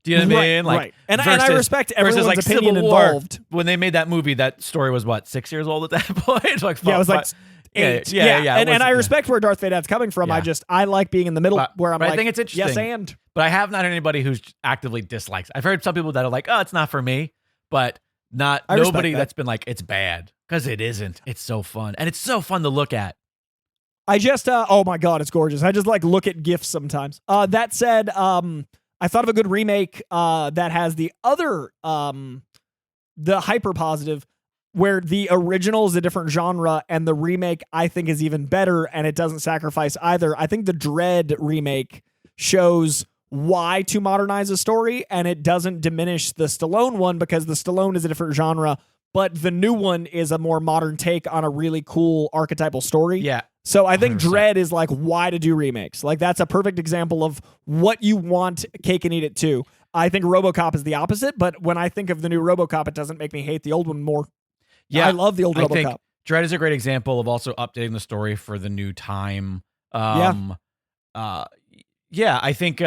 Do you know what I mean? Right. And I respect everyone's opinion involved. When they made that movie, that story was 6 years old at that point? It was it was 8. Yeah. And I respect where Darth Vadad's coming from. Yeah. I like being in the middle where I'm I think it's interesting. Yes, and. But I have not heard anybody who's actively dislikes. I've heard some people that are oh, it's not for me, but nobody that's been it's bad, because it isn't. It's so fun. And it's so fun to look at. I just, oh my God, it's gorgeous. I just look at GIFs sometimes. That said, I thought of a good remake that has the other, the hyper positive, where the original is a different genre and the remake I think is even better, and it doesn't sacrifice either. I think the Dredd remake shows why to modernize a story, and it doesn't diminish the Stallone one because the Stallone is a different genre, but the new one is a more modern take on a really cool archetypal story. Yeah. So I think 100%. Dredd is why to do remakes. That's a perfect example of what you want cake and eat it too. I think RoboCop is the opposite, but when I think of the new RoboCop, it doesn't make me hate the old one more. Yeah, I love the old RoboCop. Think Dredd is a great example of also updating the story for the new time. I think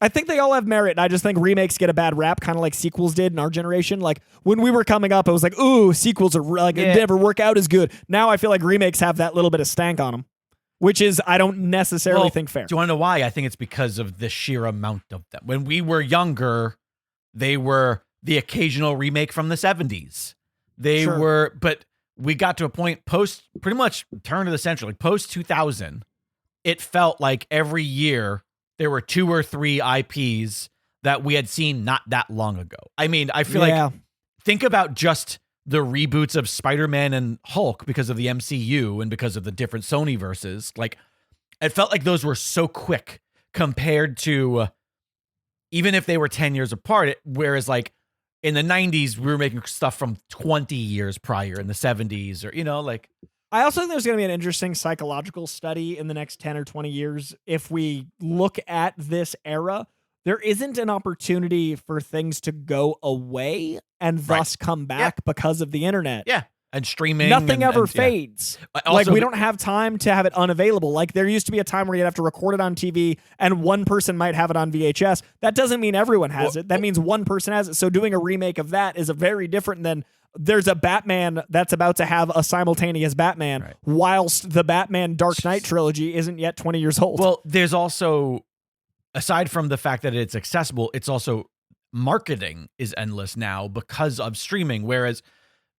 I think they all have merit, and I just think remakes get a bad rap, kind of like sequels did in our generation. Like, when we were coming up, it was like, ooh, sequels are like, it never work out as good. Now I feel like remakes have that little bit of stank on them, which is, I don't necessarily think fair. Do you want to know why? I think it's because of the sheer amount of them. When we were younger, they were the occasional remake from the 70s. They were, but we got to a point pretty much turn of the century, like post 2000, it felt like every year there were 2 or 3 IPs that we had seen not that long ago. I mean, I feel like, think about just the reboots of Spider-Man and Hulk because of the MCU and because of the different Sony verses. Like, it felt like those were so quick compared to even if they were 10 years apart, whereas like in the 90s, we were making stuff from 20 years prior in the 70s or, like. I also think there's going to be an interesting psychological study in the next 10 or 20 years. If we look at this era, there isn't an opportunity for things to go away and thus come back because of the internet. Yeah. And streaming. Nothing ever fades. Also, we don't have time to have it unavailable. Like, there used to be a time where you'd have to record it on TV and one person might have it on VHS. That doesn't mean everyone has it. That means one person has it. So doing a remake of that is a very different than there's a Batman that's about to have a simultaneous Batman whilst the Batman Dark Knight trilogy isn't yet 20 years old. Well, there's also, aside from the fact that it's accessible, it's also marketing is endless now because of streaming. Whereas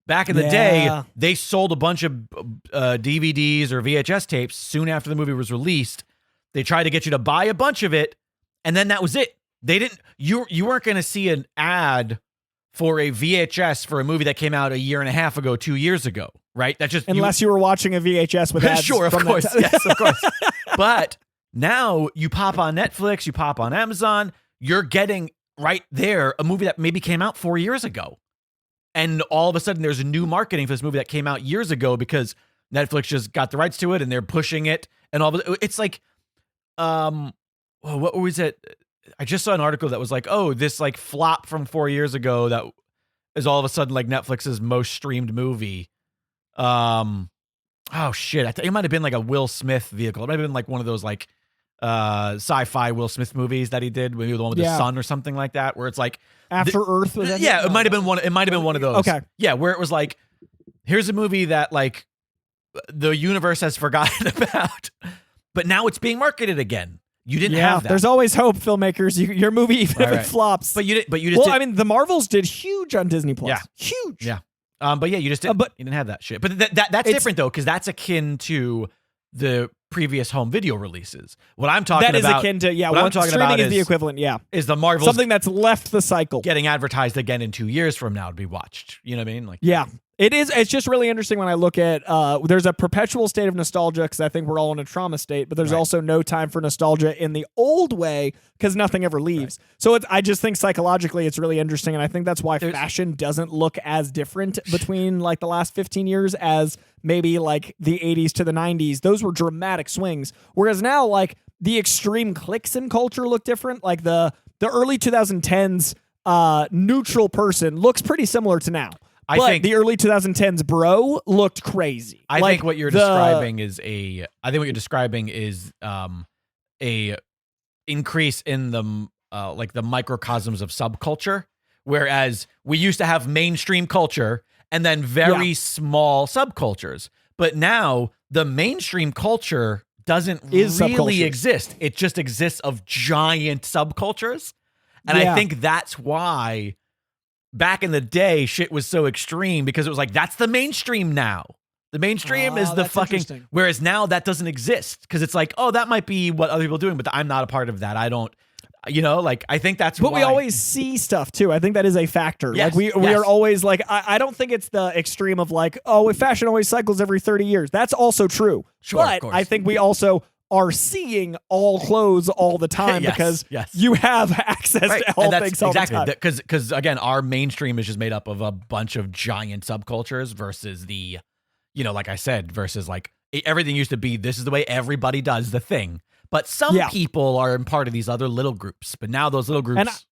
back in the day, they sold a bunch of DVDs or VHS tapes soon after the movie was released. They tried to get you to buy a bunch of it, and then that was it. They didn't. You weren't going to see an ad for a VHS for a movie that came out a year and a half ago, 2 years ago, right? That's just unless you were watching a VHS with ads. Sure, of course, yes, of course. But now you pop on Netflix, you pop on Amazon, you're getting right there a movie that maybe came out 4 years ago. And all of a sudden there's a new marketing for this movie that came out years ago because Netflix just got the rights to it and they're pushing it. And it's like, what was it? I just saw an article that was like, oh, this like flop from 4 years ago that is all of a sudden like Netflix's most streamed movie. Oh shit. I think it might've been like a Will Smith vehicle. It might've been like one of those like sci-fi Will Smith movies that he did, maybe the one with the sun or something like that, where it's like After Earth was that? Yeah, it might have been one. It might have been one of those. Okay. Yeah, where it was like, here's a movie that like the universe has forgotten about, but now it's being marketed again. You didn't have that. There's always hope, filmmakers. Your movie, even if it flops. But you just well, I mean, the Marvels did huge on Disney Plus. Yeah. Huge. Yeah. But yeah, you just didn't. You didn't have that shit. But that's different though, because that's akin to the previous home video releases. What I'm talking about. That is akin to, what I'm talking about is the equivalent, is the Marvels. Something that's left the cycle. Getting advertised again in 2 years from now to be watched. You know what I mean? Like, yeah. It is. It's just really interesting when I look at, there's a perpetual state of nostalgia because I think we're all in a trauma state, but there's also no time for nostalgia in the old way because nothing ever leaves. Right. So I just think psychologically it's really interesting, and I think that's why fashion doesn't look as different between like the last 15 years as maybe like the 80s to the 90s. Those were dramatic swings, whereas now like the extreme clicks in culture look different. Like the early 2010s neutral person looks pretty similar to now. I think the early 2010s bro looked crazy. I think what you're describing is a increase in the like the microcosms of subculture, whereas we used to have mainstream culture and then very small subcultures. But now the mainstream culture doesn't really exist. It just exists of giant subcultures. And I think that's why back in the day, shit was so extreme because it was like, that's the mainstream now. The mainstream is the fucking, whereas now that doesn't exist because it's like, oh, that might be what other people are doing, but I'm not a part of that. I don't, like, I think that's But why. we always see stuff too. I think that is a factor. Yes, like we are always like, I don't think it's the extreme of like, oh, if fashion always cycles every 30 years. That's also true. Sure, but I think we also are seeing all clothes all the time because you have access to all things all the time. Because again, our mainstream is just made up of a bunch of giant subcultures versus the, like I said, versus like everything used to be, this is the way everybody does the thing. But some people are in part of these other little groups. But now those little groups,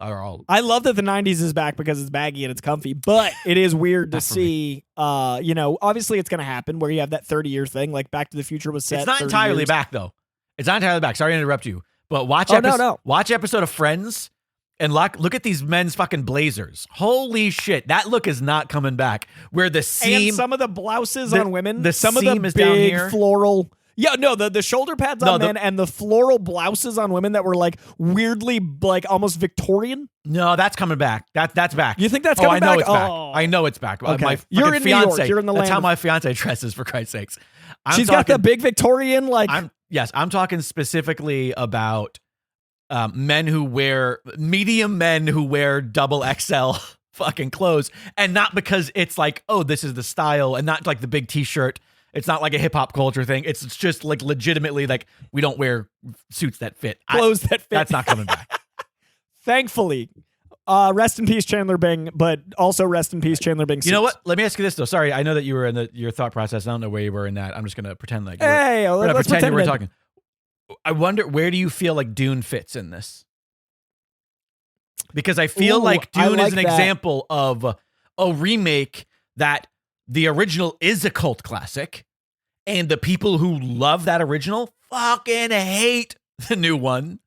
are all. I love that the 90s is back because it's baggy and it's comfy, but it is weird to see, obviously it's going to happen where you have that 30-year thing, like Back to the Future was set. It's not entirely back, though. It's not entirely back. Sorry to interrupt you. But watch watch episode of Friends and look at these men's fucking blazers. Holy shit, that look is not coming back. Where the seam, and some of the blouses on women, some of the is big down here. Floral. Yeah, no, the shoulder pads on men and the floral blouses on women that were like weirdly like almost Victorian. No, that's coming back. That's back. You think that's coming back? I know it's back. I know it's back. Okay. You're in New York. You're in the land. That's how my fiance dresses, for Christ's sakes. She's got the big Victorian like. I'm talking specifically about medium men who wear double XL fucking clothes, and not because it's like, oh, this is the style, and not like the big T-shirt. It's not like a hip hop culture thing. It's just like legitimately like we don't wear suits that fit. Clothes that fit. That's not coming back. Thankfully. Rest in peace, Chandler Bing, but also rest in peace, Chandler Bing. You know what? Let me ask you this though. Sorry, I know that you were in your thought process. I don't know where you were in that. I'm just gonna pretend like let's pretend you were talking. I wonder, where do you feel like Dune fits in this? Because I feel like Dune is an example of a remake that the original is a cult classic, and the people who love that original fucking hate the new one.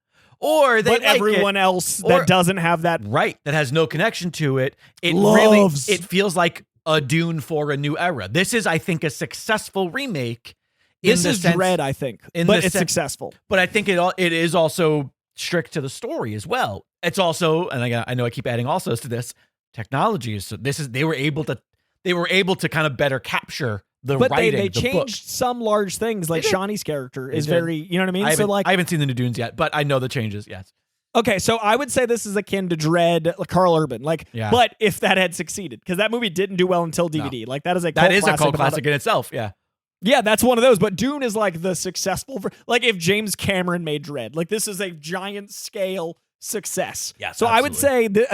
Or they but everyone else that doesn't have that that has no connection to it, it feels like a Dune for a new era. This is, I think, a successful remake. This is Dread, I think, but it's successful. But I think it is also strict to the story as well. It's also, and I know I keep adding alsos to this, technology. So they were able to kind of better capture the writing. But they changed some large things, like Shawnee's character is very, you know what I mean? I haven't seen the new Dunes yet, but I know the changes, yes. Okay, so I would say this is akin to Dread, Carl Urban. But if that had succeeded, because that movie didn't do well until DVD. No. That is a cult classic in itself, yeah. Yeah, that's one of those. But Dune is like the successful, like if James Cameron made Dread, like this is a giant scale success. Yes, so absolutely. I would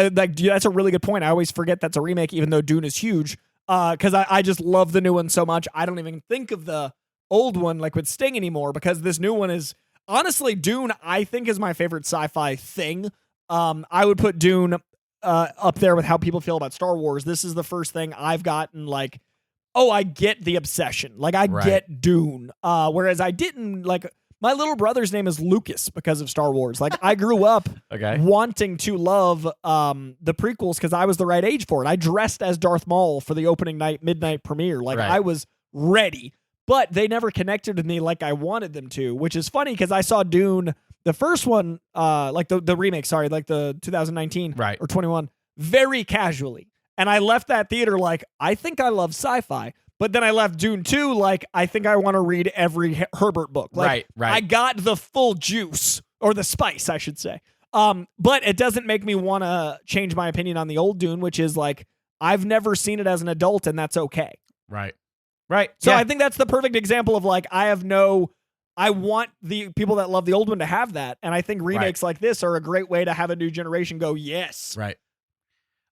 say that's a really good point. I always forget that's a remake, even though Dune is huge. Because I just love the new one so much. I don't even think of the old one like with Sting anymore, because this new one is honestly Dune. I think is my favorite sci-fi thing. I would put Dune up there with how people feel about Star Wars. This is the first thing I've gotten like, oh, I get the obsession. Like I get Dune. Whereas I didn't like. My little brother's name is Lucas because of Star Wars. Like I grew up wanting to love the prequels because I was the right age for it. I dressed as Darth Maul for the opening night midnight premiere. Like I was ready, but they never connected with me like I wanted them to, which is funny because I saw Dune, the first one, like the remake, like the 2019 or 21, very casually. And I left that theater like, I think I love sci-fi. But then I left Dune 2 like, I think I want to read every Herbert book. Like, I got the full juice, or the spice, I should say. But it doesn't make me want to change my opinion on the old Dune, which is like, I've never seen it as an adult, and that's okay. Right. So I think that's the perfect example of like, I want the people that love the old one to have that. And I think remakes like this are a great way to have a new generation go, yes. Right.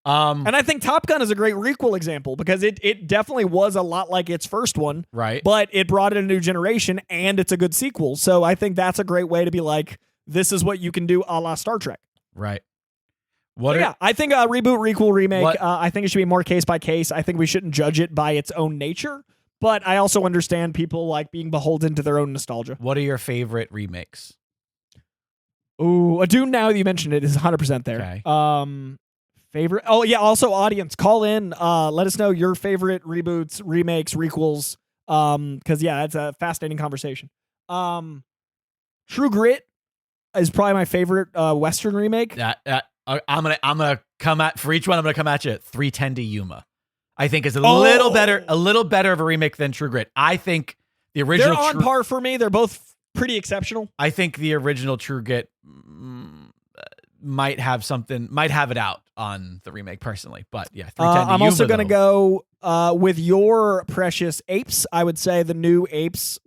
And I think Top Gun is a great requel example because it definitely was a lot like its first one, right? But it brought in a new generation and it's a good sequel. So I think that's a great way to be like, this is what you can do a la Star Trek. Right. I think a reboot, requel, remake, I think it should be more case by case. I think we shouldn't judge it by its own nature, but I also understand people like being beholden to their own nostalgia. What are your favorite remakes? Ooh, a Dune, now that you mentioned it, is 100% there. Okay. Favorite? Oh yeah. Also, audience, call in. Let us know your favorite reboots, remakes, requels. Because it's a fascinating conversation. True Grit is probably my favorite Western remake. I'm gonna come at for each one. I'm gonna come at you. 3:10 to Yuma. I think is a little better of a remake than True Grit. I think the original. They're on par for me. They're both pretty exceptional. I think the original True Grit might have it out on the remake personally, but yeah, 310 I'm also going to go with your Apes. I would say the new Apes.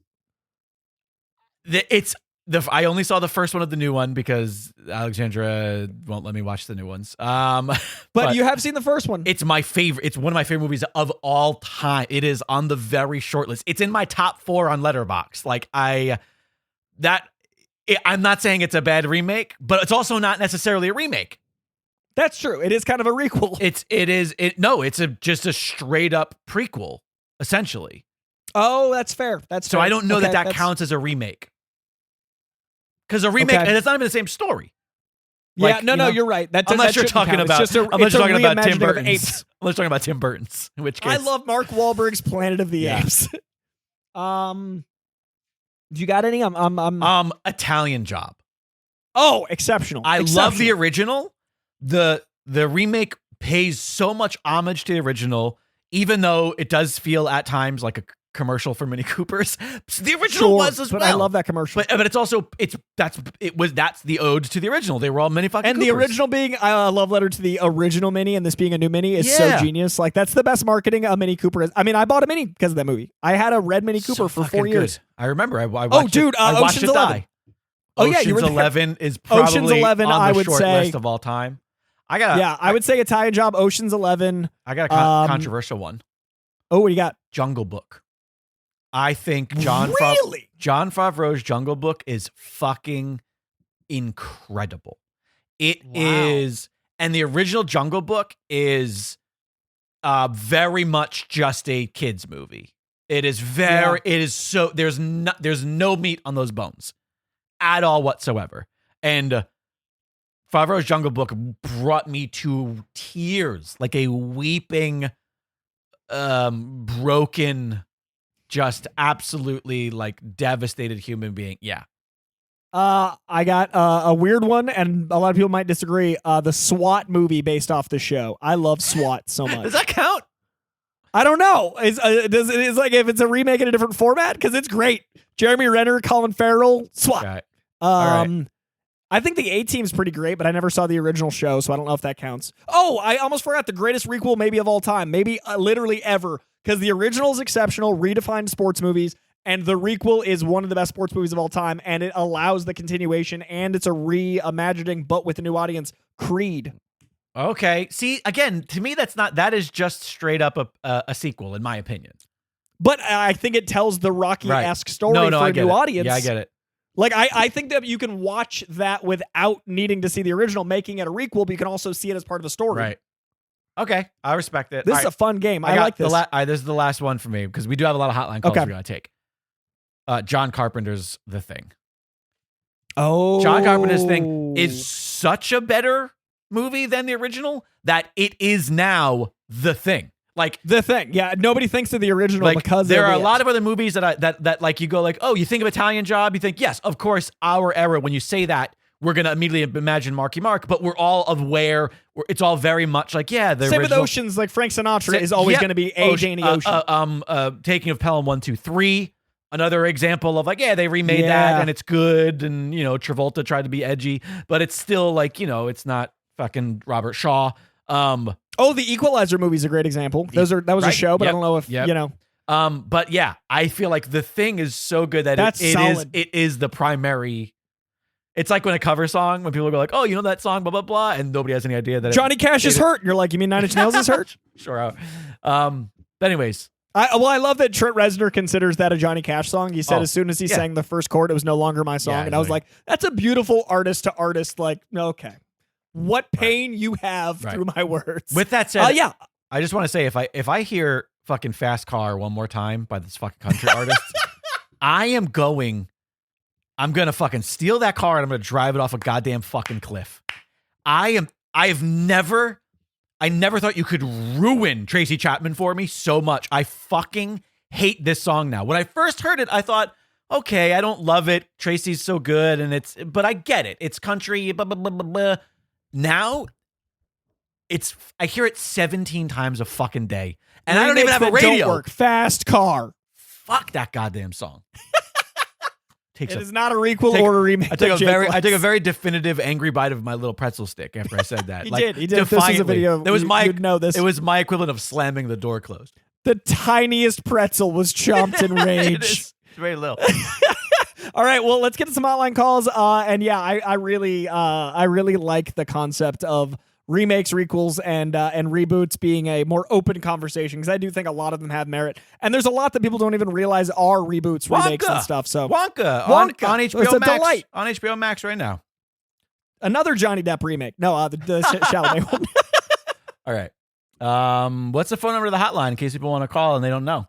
I only saw the first one of the new one because Alexandra won't let me watch the new ones. But you have seen the first one. It's my favorite. It's one of my favorite movies of all time. It is on the very short list. It's in my top 4 on Letterboxd. Like I'm not saying it's a bad remake, but it's also not necessarily a remake. That's true. It is kind of a requel. It's just a straight up prequel, essentially. Oh, that's fair. So I don't know that counts as a remake. because a remake, Okay. and it's not even the same story. Yeah, Like, no, you know, you're right. That Unless you're shouldn't talking count. about, It's just a, unless it's you're a talking about Tim reimagining of Burton's. apes. Unless you're talking about Tim Burton's, in which case, I love Mark Wahlberg's Planet of the Yeah. Apes. Do you got any? I'm Italian Job. Oh, exceptional. I love the Exceptional. original. The remake pays so much homage to the original, even though it does feel at times like a commercial for Mini Coopers. The original Sure, was as but well. I love that commercial. But it's also that's the ode to the original. They were all Mini fucking And the Coopers. original being a love letter to the original Mini, and this being a new Mini is so Yeah. genius. Like, that's the best marketing a Mini Cooper is. I mean, I bought a Mini because of that movie. I had a red Mini So Cooper for fucking 4 years. good. I remember. I watched dude, it, I watched Ocean's it 11. die. Oh, yeah, you were Ocean's there. 11 is probably Ocean's 11, on the I would short say- list of all time. I would say Italian Job, Ocean's 11. I got a controversial one. Oh, what do you got? Jungle Book. I think Really? Jon Favreau's Jungle Book is fucking incredible. It is, and the original Jungle Book is very much just a kids movie. It is it is so there's no meat on those bones at all whatsoever. And Favreau's Jungle Book brought me to tears, like a weeping, broken, just absolutely like devastated human being. Yeah. I got a weird one, and a lot of people might disagree. The SWAT movie based off the show. I love SWAT so much. Does that count? I don't know. It's like if it's a remake in a different format, because it's great. Jeremy Renner, Colin Farrell, SWAT. Okay. All right. I think the A-Team's pretty great, but I never saw the original show, so I don't know if that counts. Oh, I almost forgot the greatest requel maybe of all time, maybe literally ever, because the original is exceptional, redefined sports movies, and the requel is one of the best sports movies of all time, and it allows the continuation, and it's a reimagining, but with a new audience. Creed. Okay. See, again, to me, that is just straight up a sequel, in my opinion. But I think it tells the Rocky-esque story for I a get new it. audience. Yeah, I get it. Like, I think that you can watch that without needing to see the original, making it a requel, but you can also see it as part of a story. Right. Okay. I respect it. This All is right. a fun game. I got like this. This is the last one for me, because we do have a lot of hotline calls Okay. we're going to take. John Carpenter's The Thing. Oh. John Carpenter's Thing is such a better movie than the original that it is now The Thing. Like, The Thing. Yeah, nobody thinks of the original like because there of are a it. lot of other movies that like you go like, oh, you think of Italian Job, you think, yes, of course, our era, when you say that, we're going to immediately imagine Marky Mark, but we're all aware, it's all very much like, yeah, the Same with original. Oceans, like Frank Sinatra is always Yeah. going to be a Janie Ocean. Taking of Pelham 1, 2, 3. Another example of like, yeah, they remade Yeah. that and it's good. And, you know, Travolta tried to be edgy, but it's still like, you know, it's not fucking Robert Shaw. Oh, the Equalizer movie is a great example. That was a Right. show, but I Yep. don't know if, Yep. you know. But yeah, I feel like The Thing is so good that That's solid. it is the primary. It's like when a cover song, when people go like, oh, you know that song, blah, blah, blah. And nobody has any idea that Johnny Cash is hurt. You're like, you mean Nine Inch Nails is hurt? Sure. But anyways, I love that Trent Reznor considers that a Johnny Cash song. He said as soon as he sang the first chord, it was no longer my song. Yeah, and I was like, that's a beautiful artist to artist. Like, okay. What pain you have through my words. with that said, yeah. I just want to say if I hear fucking Fast Car one more time by this fucking country artist, I'm going to fucking steal that car and I'm going to drive it off a goddamn fucking cliff. I never thought you could ruin Tracy Chapman for me so much. I fucking hate this song now. When I first heard it, I thought, okay, I don't love it. Tracy's so good but I get it. It's country, blah, blah, blah, blah, blah. Now I hear it 17 times a fucking day. And I don't even have a Remakes that radio. Don't work. Fast Car. Fuck that goddamn song. It is not a requel or a remake. I took a very definitive angry bite of my little pretzel stick after I said that. He did. He did. If this was a video, you'd know this. It was my equivalent of slamming the door closed. The tiniest pretzel was chomped in rage. It is. It's very little. All right, well, let's get to some hotline calls. And yeah, I really like the concept of remakes, requels, and reboots being a more open conversation, because I do think a lot of them have merit, and there's a lot that people don't even realize are reboots, remakes, and stuff. So Wonka. On it's HBO a Max. delight. On HBO Max right now. Another Johnny Depp remake. No, the Chalamet one. All right. What's the phone number to the hotline in case people want to call and they don't know?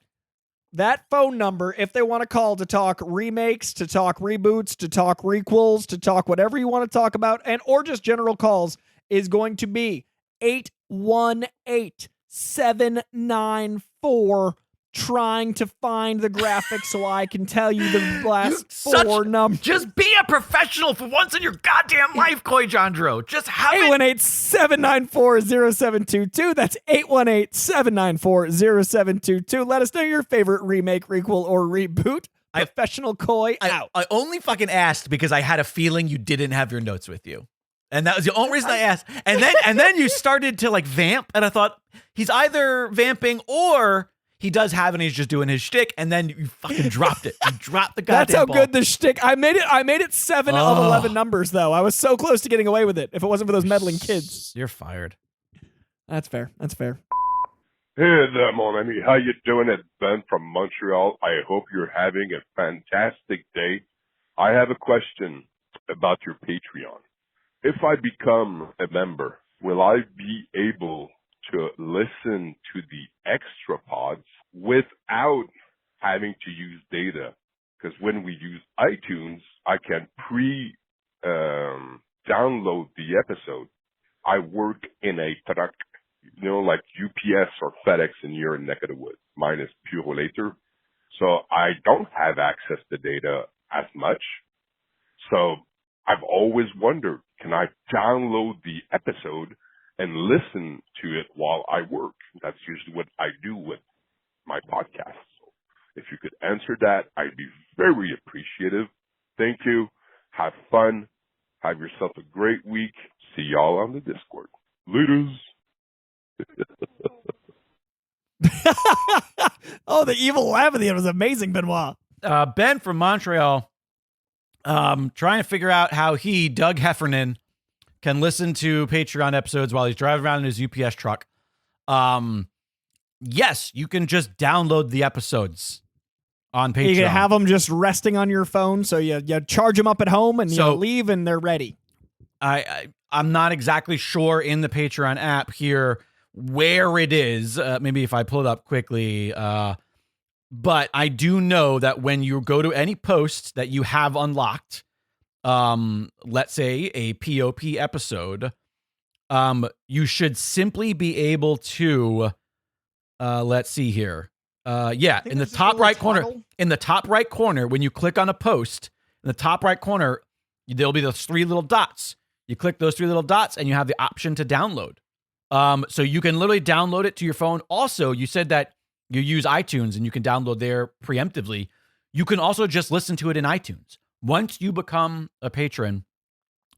that phone number, if they want to call to talk remakes, to talk reboots, to talk requels, to talk whatever you want to talk about, and or just general calls, is going to be 818-794, trying to find the graphic so I can tell you the last four numbers. Just be a professional for once in your goddamn life, Koi Jandro. Just have 818-794-0722. That's 818-794-0722. Let us know your favorite remake, requel, or reboot. Professional Koi out. I only fucking asked because I had a feeling you didn't have your notes with you. And that was the only reason I asked. And then you started to like vamp, and I thought he's either vamping or he does have and he's just doing his shtick, and then you fucking dropped it. You dropped the goddamn That's how ball. good the shtick. I made it 7 of 11 numbers, though. I was so close to getting away with it if it wasn't for those meddling kids. You're fired. That's fair. That's fair. Hey there, mon ami. How you doing? It's Ben from Montreal. I hope you're having a fantastic day. I have a question about your Patreon. If I become a member, will I be able to listen to the extra pods without having to use data? Because when we use iTunes, I can download the episode. I work in a truck, like UPS or FedEx in your neck of the woods. Mine is pure later. So I don't have access to data as much. So I've always wondered, can I download the episode and listen to it while I work? That's usually what I do with my podcast. So if you could answer that, I'd be very appreciative. Thank you. Have fun. Have yourself a great week. See y'all on the Discord. Laters. Oh, the evil laugh at the end was amazing, Benoit. Ben from Montreal, trying to figure out how he, Doug Heffernan, can listen to Patreon episodes while he's driving around in his UPS truck. Yes, you can just download the episodes on Patreon. You can have them just resting on your phone, so you charge them up at home and you leave and they're ready. I'm not exactly sure in the Patreon app here where it is. Maybe if I pull it up quickly. But I do know that when you go to any post that you have unlocked, let's say a POP episode, you should simply be able to, let's see here. In the top right corner, when you click on a post, in the top right corner, there'll be those 3 little dots. You click those 3 little dots and you have the option to download. So you can literally download it to your phone. Also, you said that you use iTunes and you can download there preemptively. You can also just listen to it in iTunes. Once you become a patron,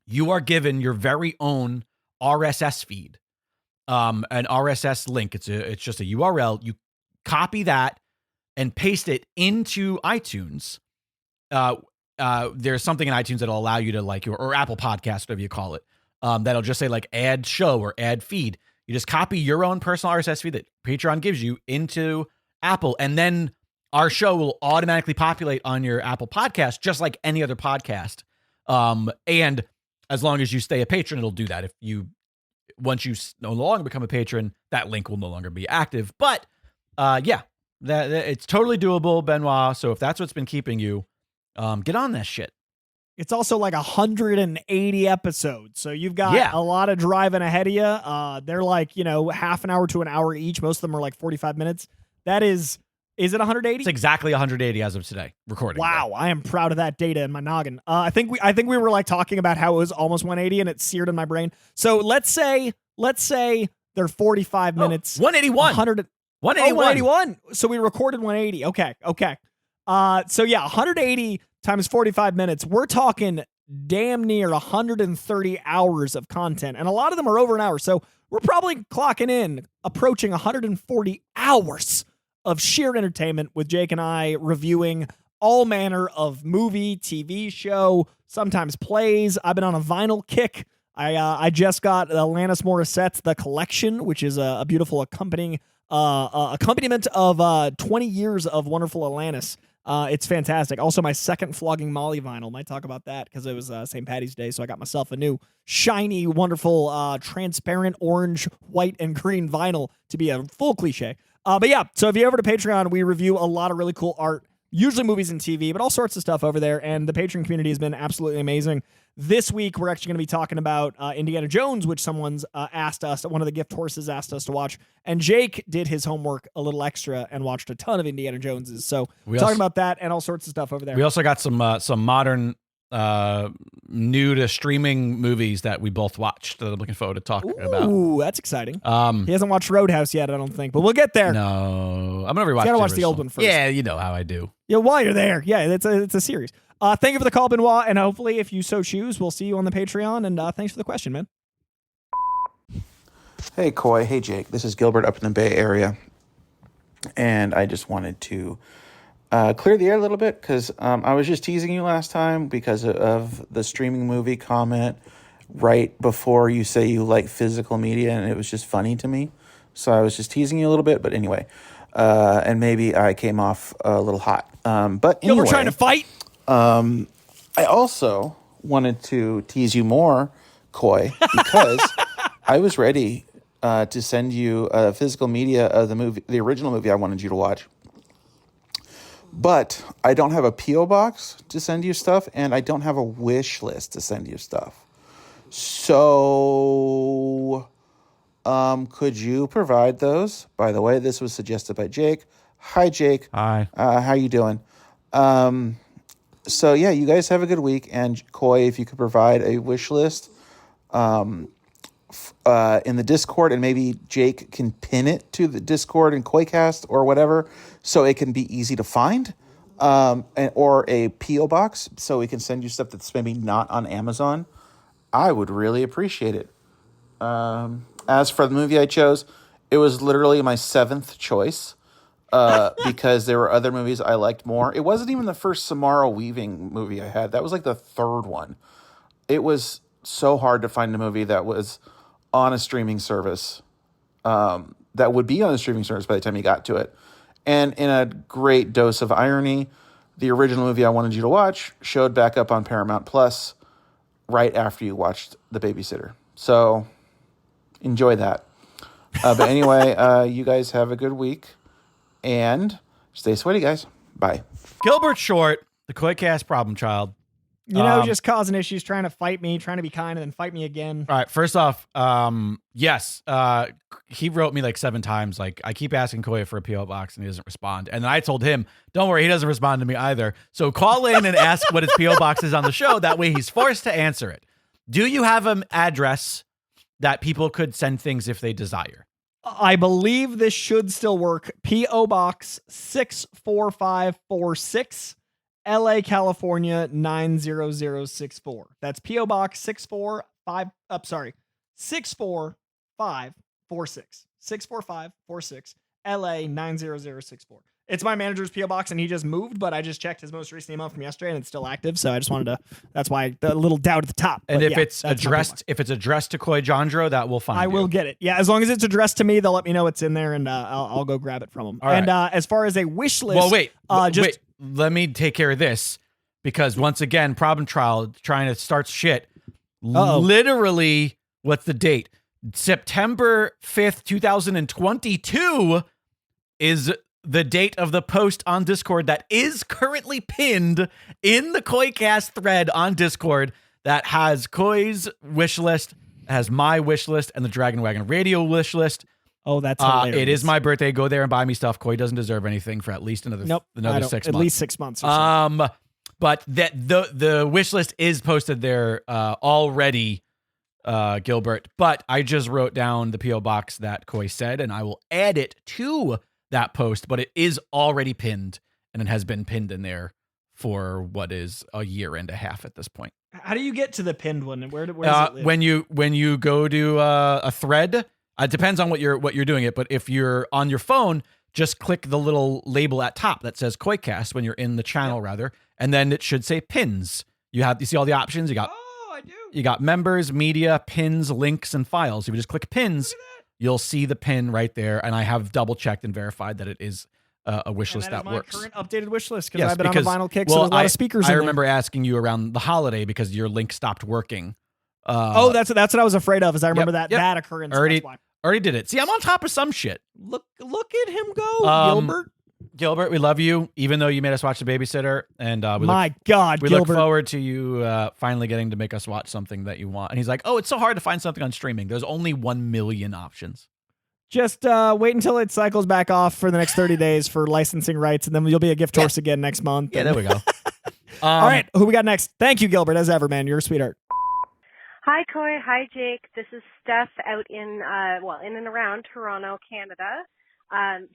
you are given your very own RSS feed, an RSS link. It's just a URL. You copy that and paste it into iTunes. There's something in iTunes that'll allow you to or Apple Podcast, whatever you call it. That'll just say add show or add feed. You just copy your own personal RSS feed that Patreon gives you into Apple, and then our show will automatically populate on your Apple Podcast, just like any other podcast. And as long as you stay a patron, it'll do that. Once you no longer become a patron, that link will no longer be active. But that it's totally doable, Benoit. So if that's what's been keeping you, get on that shit. It's also 180 episodes. So you've got a lot of driving ahead of you. They're half an hour to an hour each. Most of them are 45 minutes. That is it 180? It's exactly 180 as of today, recording. Wow, I am proud of that data in my noggin. I think we were talking about how it was almost 180 and it's seared in my brain. So let's say they're 45 minutes. 181. 181. So we recorded 180. Okay. 180 times 45 minutes. We're talking damn near 130 hours of content. And a lot of them are over an hour. So we're probably clocking in, approaching 140 hours of sheer entertainment with Jake and I reviewing all manner of movie, TV show, sometimes plays. I've been on a vinyl kick. I just got Alanis Morissette's The Collection, which is a beautiful accompaniment of 20 years of wonderful Alanis. It's fantastic. Also, my second Flogging Molly vinyl. Might talk about that because it was St. Patty's Day, so I got myself a new shiny, wonderful, transparent orange, white, and green vinyl to be a full cliche. But yeah, so if you over to Patreon, we review a lot of really cool art, usually movies and TV, but all sorts of stuff over there. And the Patreon community has been absolutely amazing. This week, we're actually going to be talking about Indiana Jones, which someone's asked us, one of the gift horses asked us to watch. And Jake did his homework a little extra and watched a ton of Indiana Joneses. So we're talking about that and all sorts of stuff over there. We also got some modern, new to streaming movies that we both watched that I'm looking forward to talking about. Ooh, that's exciting. He hasn't watched Roadhouse yet, I don't think, but we'll get there. No, I'm going to rewatch You gotta watch the old one first. Yeah, you know how I do. Yeah, while you're there. Yeah, it's a series. Thank you for the call, Benoit, and hopefully, if you so choose, we'll see you on the Patreon. And thanks for the question, man. Hey, Coy. Hey, Jake. This is Gilbert up in the Bay Area. And I just wanted to clear the air a little bit because I was just teasing you last time because of the streaming movie comment right before you say you like physical media, and it was just funny to me. So I was just teasing you a little bit, but anyway. And maybe I came off a little hot. But anyway. We're trying to fight. I also wanted to tease you more, Coy, because I was ready to send you physical media of the original movie I wanted you to watch. But I don't have a P.O. box to send you stuff, and I don't have a wish list to send you stuff. So, could you provide those? By the way, this was suggested by Jake. Hi, Jake. Hi. How you doing? So yeah, you guys have a good week. And Coy, if you could provide a wish list in the Discord, and maybe Jake can pin it to the Discord and Coycast or whatever, so it can be easy to find, or a P.O. box, so we can send you stuff that's maybe not on Amazon. I would really appreciate it. As for the movie I chose, it was literally my 7th choice. Because there were other movies I liked more. It wasn't even the first Samara Weaving movie I had. That was like the 3rd one. It was so hard to find a movie that was on a streaming service, that would be on a streaming service by the time you got to it. And in a great dose of irony, the original movie I wanted you to watch showed back up on Paramount Plus right after you watched The Babysitter. So enjoy that. But anyway, you guys have a good week. And stay sweaty, guys. Bye. Gilbert Short, the Coycast problem child. Just causing issues, trying to fight me, trying to be kind, and then fight me again. All right. First off, yes, he wrote me like 7 times. Like, I keep asking Coy for a P.O. box and he doesn't respond. And then I told him, don't worry, he doesn't respond to me either. So call in and ask what his P.O. box is on the show. That way he's forced to answer it. Do you have an address that people could send things if they desire? I believe this should still work. P.O. Box 64546, LA, California 90064. That's P.O. Box 64546. 64546, LA 90064. It's my manager's P.O. box, and he just moved, but I just checked his most recent email from yesterday, and it's still active. So I just wanted to. That's why the little doubt at the top. And but if it's addressed to Coy Jandro, that will find. I will get it. Yeah, as long as it's addressed to me, they'll let me know it's in there, and I'll go grab it from them. All right. And as far as a wish list, well, wait. Let me take care of this, because once again, problem trial trying to start shit. Uh-oh. Literally, what's the date? September 5th, 2022 is the date of the post on Discord that is currently pinned in the Coycast thread on Discord that has Coy's wish list, has my wish list, and the Dragon Wagon Radio wish list. Oh, that's hilarious. It is my birthday. Go there and buy me stuff. Coy doesn't deserve anything for at least another 6 months. At least 6 months. Or so. But the wish list is posted there already, Gilbert. But I just wrote down the P.O. box that Coy said, and I will add it to that post. But it is already pinned, and it has been pinned in there for what is a year and a half at this point. How do you get to the pinned one, and where does it live? When you go to a thread, it depends on what you're doing it. But if you're on your phone, just click the little label at top that says Coycast when you're in the channel, rather, and then it should say pins. You see all the options. You got I do. You got members, media, pins, links, and files. If you just click pins, you'll see the pin right there. And I have double checked and verified that it is a wish list that works. Current updated wish list because I've been on a vinyl kick. So there's a lot of speakers. I remember asking you around the holiday because your link stopped working. That's what I was afraid of. Is I remember that occurrence. Already did it. See, I'm on top of some shit. Look at him go, Gilbert. Gilbert, we love you, even though you made us watch The Babysitter. And we Gilbert. look forward to you finally getting to make us watch something that you want. And he's like, oh, it's so hard to find something on streaming. There's only 1 million options. Just wait until it cycles back off for the next 30 days for licensing rights, and then you'll be a gift horse again next month. Yeah, there we go. All right, who we got next? Thank you, Gilbert, as ever, man. You're a sweetheart. Hi, Coy. Hi, Jake. This is Steph out in and around Toronto, Canada.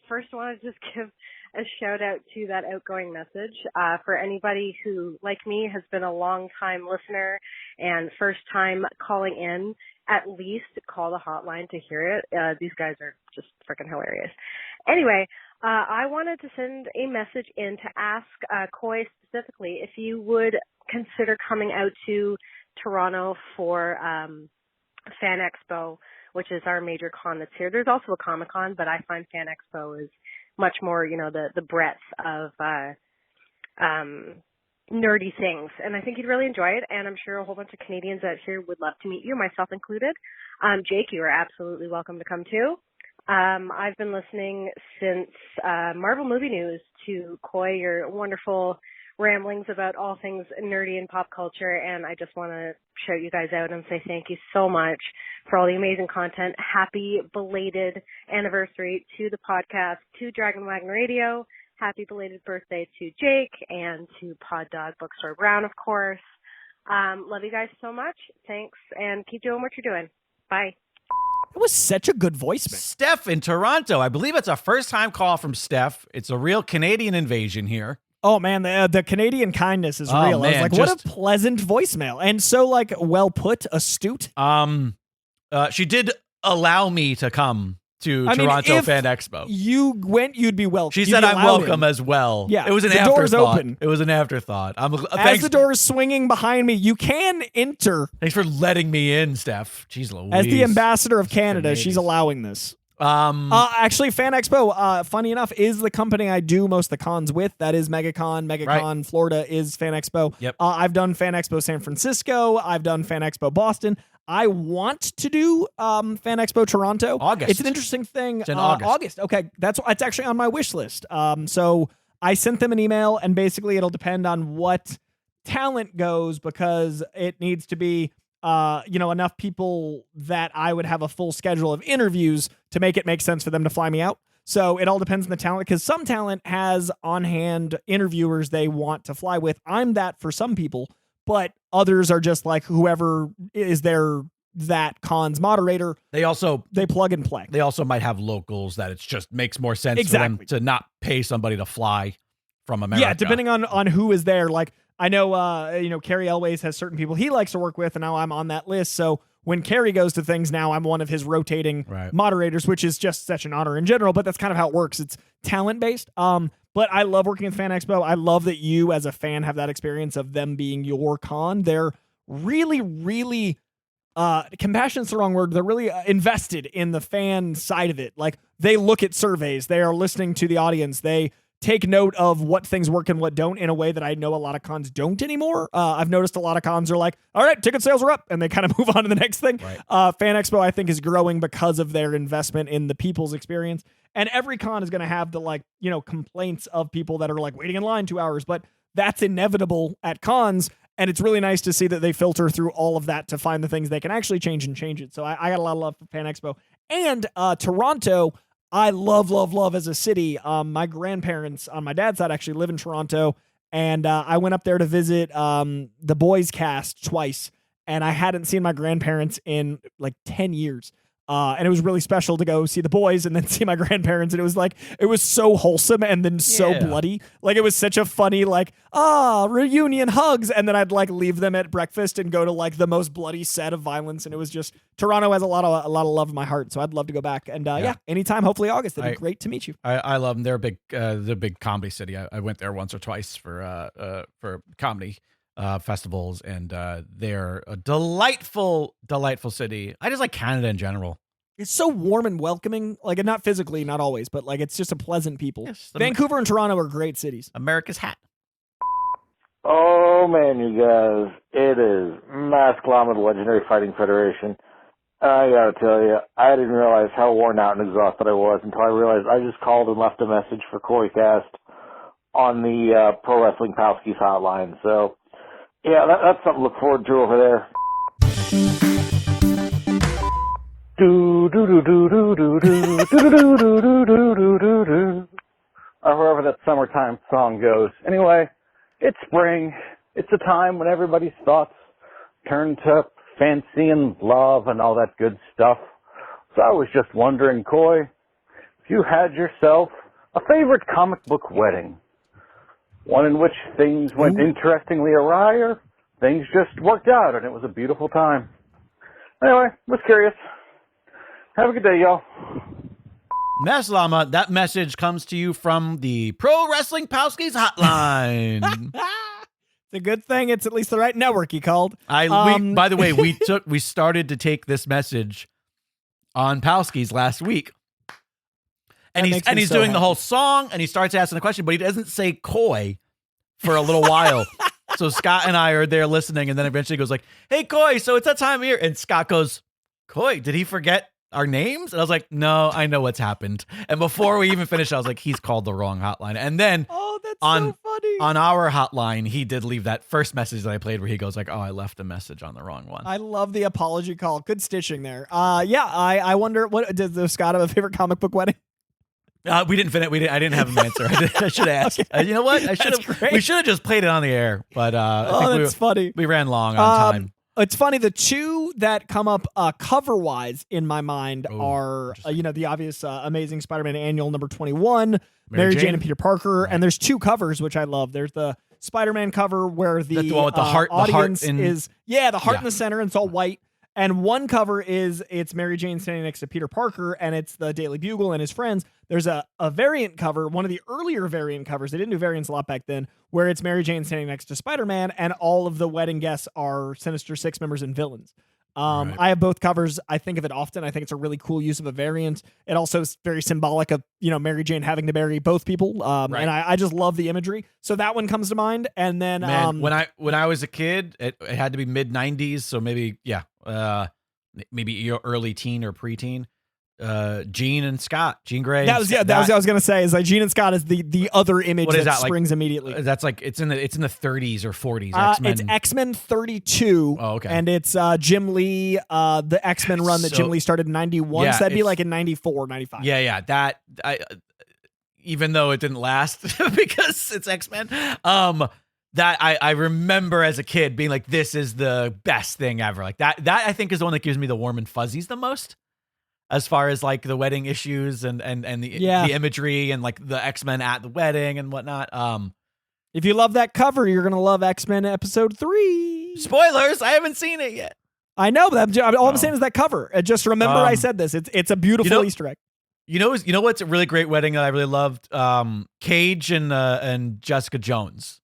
First, I want to just give a shout out to that outgoing message. For anybody who, like me, has been a long time listener and first time calling in, at least call the hotline to hear it. These guys are just freaking hilarious. Anyway, I wanted to send a message in to ask Coy specifically if you would consider coming out to Toronto for Fan Expo, which is our major con that's here. There's also a Comic-Con, but I find Fan Expo is much more, the breadth of nerdy things. And I think you'd really enjoy it, and I'm sure a whole bunch of Canadians out here would love to meet you, myself included. Jake, you are absolutely welcome to come too. I've been listening since Marvel Movie News to Coy, your wonderful ramblings about all things nerdy and pop culture, and I just want to shout you guys out and say thank you so much for all the amazing content. Happy belated anniversary to the podcast, to Dragon Wagon Radio. Happy belated birthday to Jake and to Pod Dog Bookstore Brown, of course. Love you guys so much. Thanks, and keep doing what you're doing. Bye. It was such a good voicemail. Steph in Toronto. I believe it's a first-time call from Steph. It's a real Canadian invasion here. Oh, man, the Canadian kindness is real. Man, I was like, what a pleasant voicemail. And so, well put, astute. She did allow me to come to Toronto Fan Expo. You went, you'd be welcome. She said I'm welcome as well. Yeah, it was an the afterthought. door's open. It was an afterthought. As the door is swinging behind me, you can enter. Thanks for letting me in, Steph. Jeez Louise. As the ambassador of Canada, she's allowing this. Actually, Fan Expo, funny enough, is the company I do most of the cons with. That is MegaCon. Right. Florida is Fan Expo. Yep. I've done Fan Expo San Francisco. I've done Fan Expo Boston. I want to do Fan Expo Toronto. August. It's an interesting thing. It's in August. Okay, it's actually on my wish list. So I sent them an email, and basically it'll depend on what talent goes, because it needs to be enough people that I would have a full schedule of interviews to make it make sense for them to fly me out. So it all depends on the talent, because some talent has on hand interviewers they want to fly with. I'm that for some people, but others are just like whoever is that con's moderator. They plug and play. They also might have locals that it just makes more sense for them to not pay somebody to fly from America. Yeah, depending on who is there. Like, I know, Carrie Elways has certain people he likes to work with, and now I'm on that list. So when Carrie goes to things now, I'm one of his rotating moderators, which is just such an honor in general, but that's kind of how it works. It's talent-based. But I love working with Fan Expo. I love that you, as a fan, have that experience of them being your con. They're really, really, compassionate's the wrong word. They're really invested in the fan side of it. Like, they look at surveys. They are listening to the audience. They take note of what things work and what don't in a way that I know a lot of cons don't anymore. I've noticed a lot of cons are like, all right, ticket sales are up, and they kind of move on to the next thing. Right. Fan Expo, I think, is growing because of their investment in the people's experience. And every con is going to have the complaints of people that are like waiting in line 2 hours, but that's inevitable at cons. And it's really nice to see that they filter through all of that to find the things they can actually change it. So I got a lot of love for Fan Expo. And Toronto, I love as a city. My grandparents on my dad's side actually live in Toronto, and I went up there to visit the boys cast twice, and I hadn't seen my grandparents in like 10 years. And it was really special to go see the boys and then see my grandparents. And it was so wholesome and then so bloody. Like, it was such a funny, reunion hugs. And then I'd leave them at breakfast and go to the most bloody set of violence. And it was just, Toronto has a lot of love in my heart. So I'd love to go back. And anytime, hopefully August. It'd be great to meet you. I love them. They're a big comedy city. I went there once or twice for comedy festivals, and they're a delightful city. I just like Canada in general. It's so warm and welcoming, not physically, not always, but it's just a pleasant people. Yes, Vancouver and Toronto are great cities. America's hat. Oh man, you guys, it is Mass Clam of the Legendary Fighting Federation. I gotta tell you, I didn't realize how worn out and exhausted I was until I realized I just called and left a message for CoyCast on the Pro Wrestling Palskies hotline. So, yeah, that's something to look forward to over there. Or wherever that summertime song goes. Anyway, it's spring. It's a time when everybody's thoughts turn to fancy and love and all that good stuff. So I was just wondering, Coy, if you had yourself a favorite comic book wedding, one in which things went interestingly awry or things just worked out and it was a beautiful time. Anyway, was curious. Have a good day, y'all. Maslama, that message comes to you from the Pro Wrestling Palskies hotline. It's a good thing it's at least the right network he called. By the way, we started to take this message on Palskies last week. And he's doing the whole song and he starts asking the question, but he doesn't say Coy for a little while. So Scott and I are there listening, and then eventually goes like, "Hey Coy, so it's that time of year." And Scott goes, "Coy, did he forget our names?" And I was like, "No, I know what's happened." And before we even finished, I was like, "He's called the wrong hotline." And then that's so funny. On our hotline, he did leave that first message that I played where he goes like, "Oh, I left a message on the wrong one." I love the apology call. Good stitching there. I wonder, what does Scott have a favorite comic book wedding? We didn't finish. I didn't have an answer. I should have asked. Okay. You know what? We should have just played it on the air. But I think that's funny. We ran long on time. It's funny. The two that come up cover-wise in my mind are, the obvious Amazing Spider-Man Annual number 21, Mary Jane and Peter Parker, and there's two covers which I love. There's the Spider-Man cover where the one with the heart, audience the heart is the heart in the center and it's all white. And one cover it's Mary Jane standing next to Peter Parker, and it's the Daily Bugle and his friends. There's a variant cover, one of the earlier variant covers. They didn't do variants a lot back then, where it's Mary Jane standing next to Spider-Man, and all of the wedding guests are Sinister Six members and villains. Right. I have both covers. I think of it often. I think it's a really cool use of a variant. It also is very symbolic of, Mary Jane having to marry both people. Right. And I just love the imagery. So that one comes to mind. And then when I was a kid, it had to be mid 90s. So maybe, maybe early teen or preteen. Jean and Scott, Jean Grey. That was what I was gonna say. Is like Jean and Scott is the other image that springs immediately. That's like it's in the 30s or 40s. X-Men. It's X-Men 32. Oh, okay. And it's Jim Lee, the X-Men run that Jim Lee started in 91. Yeah, so that'd be like in 94, 95. Yeah. That even though it didn't last because it's X-Men, that I remember as a kid being like, this is the best thing ever. Like that I think is the one that gives me the warm and fuzzies the most. As far as like the wedding issues and the imagery and like the X-Men at the wedding and whatnot. If you love that cover, you're going to love X-Men episode 3. Spoilers. I haven't seen it yet. I know, but all I'm saying is that cover. Just remember I said this. It's a beautiful Easter egg. You know what's a really great wedding that I really loved? Cage and Jessica Jones.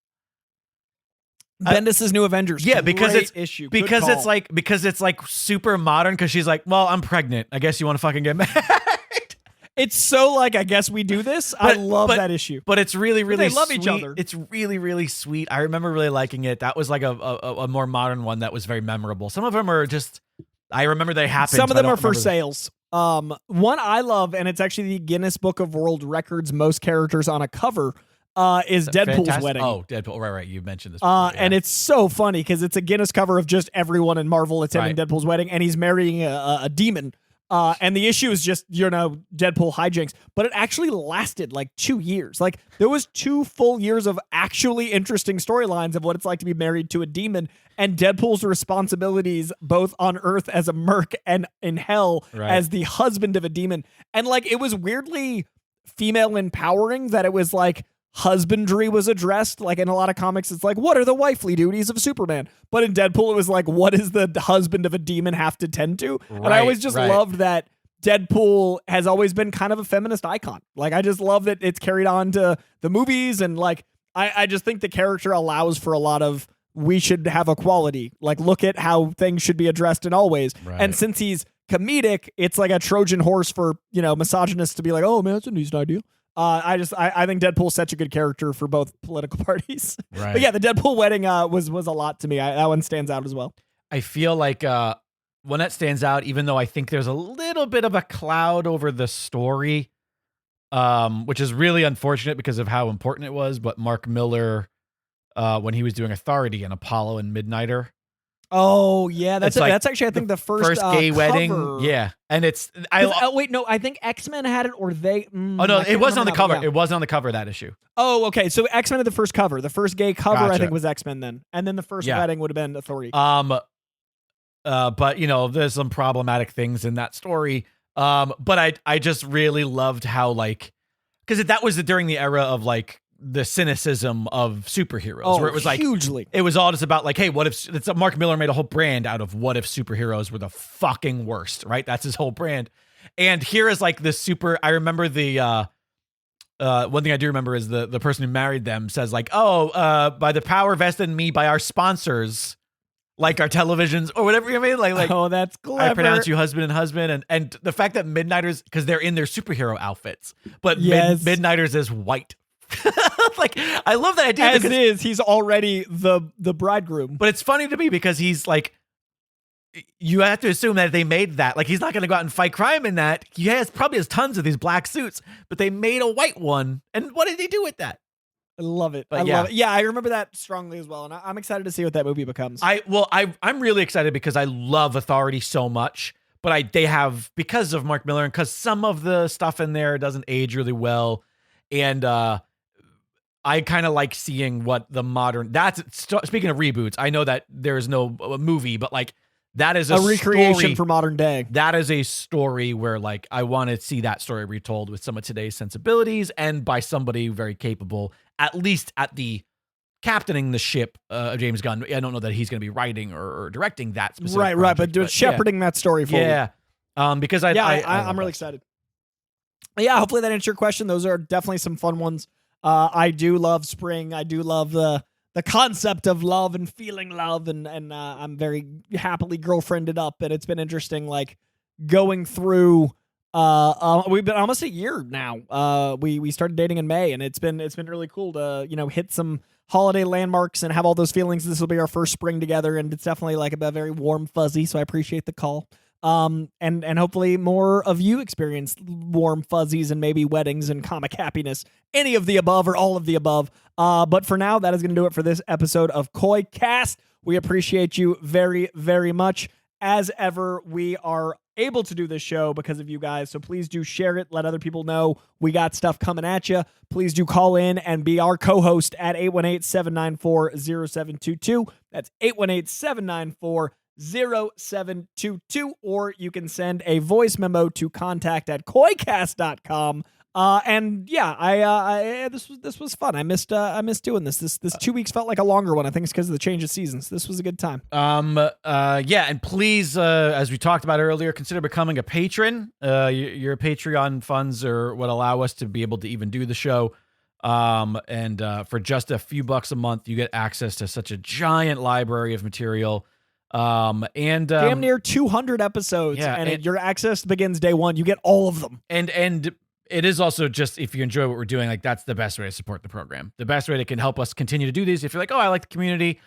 Bendis' New Avengers. Yeah, because it's like super modern. Because she's like, well, I'm pregnant. I guess you want to fucking get married. It's so like, I guess we do this. I love that issue. But it's really, really they love sweet. each other. It's really, really sweet. I remember really liking it. That was like a more modern one that was very memorable. Some of them are just, I remember they happened. Some of them are for sales. One I love, and it's actually the Guinness Book of World Records most characters on a cover. Is Deadpool's wedding. Oh, Deadpool. Right. You mentioned this before, and it's so funny because it's a Guinness cover of just everyone in Marvel attending Deadpool's wedding, and he's marrying a demon. And the issue is just, Deadpool hijinks, but it actually lasted like 2 years. Like there was 2 full years of actually interesting storylines of what it's like to be married to a demon and Deadpool's responsibilities both on Earth as a merc and in hell as the husband of a demon. And like, it was weirdly female empowering that it was like, husbandry was addressed. Like in a lot of comics, it's like, what are the wifely duties of Superman? But in Deadpool, it was like, what does the husband of a demon have to tend to? And I always just loved that Deadpool has always been kind of a feminist icon. Like, I just love that it's carried on to the movies. And like, I just think the character allows for a lot of, we should have equality. Like, look at how things should be addressed in all ways. Right. And since he's comedic, it's like a Trojan horse for, misogynists to be like, oh man, that's a decent idea. I think Deadpool's such a good character for both political parties. Right. But yeah, the Deadpool wedding was a lot to me. That one stands out as well. I feel like one that stands out, even though I think there's a little bit of a cloud over the story, which is really unfortunate because of how important it was. But Mark Miller, when he was doing Authority and Apollo and Midnighter. Oh yeah, that's It's like that's actually I think the first gay cover. wedding. Yeah, and it's wait, no, I think X-Men had it, or they. Oh no, it wasn't on the cover. It wasn't on the cover of that issue. Oh, okay. So X-Men had the first cover. The first gay cover, I Gotcha. think, was X-Men then, and then the first wedding would have been Authority. But there's some problematic things in that story. But I just really loved how, like, because that was during the era of like the cynicism of superheroes, where it was like hugely. It was all just about like, hey, what if Mark Miller made a whole brand out of what if superheroes were the fucking worst, right? That's his whole brand. And here is like the super. I remember the one thing I do remember is the person who married them says like, by the power vested in me by our sponsors, like our televisions or whatever you mean, like oh, that's clever. I pronounce you husband and the fact that Midnighters, because they're in their superhero outfits, but Midnighters is white. Like, I love that idea. As it is, he's already the bridegroom. But it's funny to me because he's like, you have to assume that they made that. Like, he's not going to go out and fight crime in that. He probably has tons of these black suits, but they made a white one. And what did they do with that? I love it. But I love it. Yeah, I remember that strongly as well, and I'm excited to see what that movie becomes. I'm really excited because I love Authority so much, but they have, because of Mark Miller and because some of the stuff in there doesn't age really well, and I kind of like seeing what the modern. Speaking of reboots, I know that there is no movie, but like that is a recreation story for modern day. That is a story where like I want to see that story retold with some of today's sensibilities and by somebody very capable, at least at the captaining the ship of James Gunn. I don't know that he's going to be writing or directing that specific right, project, but shepherding that story forward. Yeah, because I'm really excited. Yeah, hopefully that answered your question. Those are definitely some fun ones. I do love spring. I do love the concept of love and feeling love, and I'm very happily girlfriended up, and it's been interesting, like going through. We've been almost a year now. We started dating in May, and it's been really cool to hit some holiday landmarks and have all those feelings. This will be our first spring together, and it's definitely like a very warm fuzzy. So I appreciate the call. And hopefully more of you experience warm fuzzies and maybe weddings and comic happiness, any of the above or all of the above. But for now, that is going to do it for this episode of Koi Cast. We appreciate you very, very much. As ever, we are able to do this show because of you guys. So please do share it. Let other people know we got stuff coming at you. Please do call in and be our co-host at 818-794-0722. That's 818-794-0722, or you can send a voice memo to contact@koicast.com. And yeah, this was fun. I missed doing this. This 2 weeks felt like a longer one. I think it's because of the change of seasons. This was a good time. Yeah, and please, as we talked about earlier, consider becoming a patron. Your Patreon funds are what allow us to be able to even do the show. And for just a few bucks a month, you get access to such a giant library of material. And damn near 200 episodes, and your access begins day one. You get all of them. And it is also just, if you enjoy what we're doing, like that's the best way to support the program. The best way that can help us continue to do these. If you're like, oh, I like the community,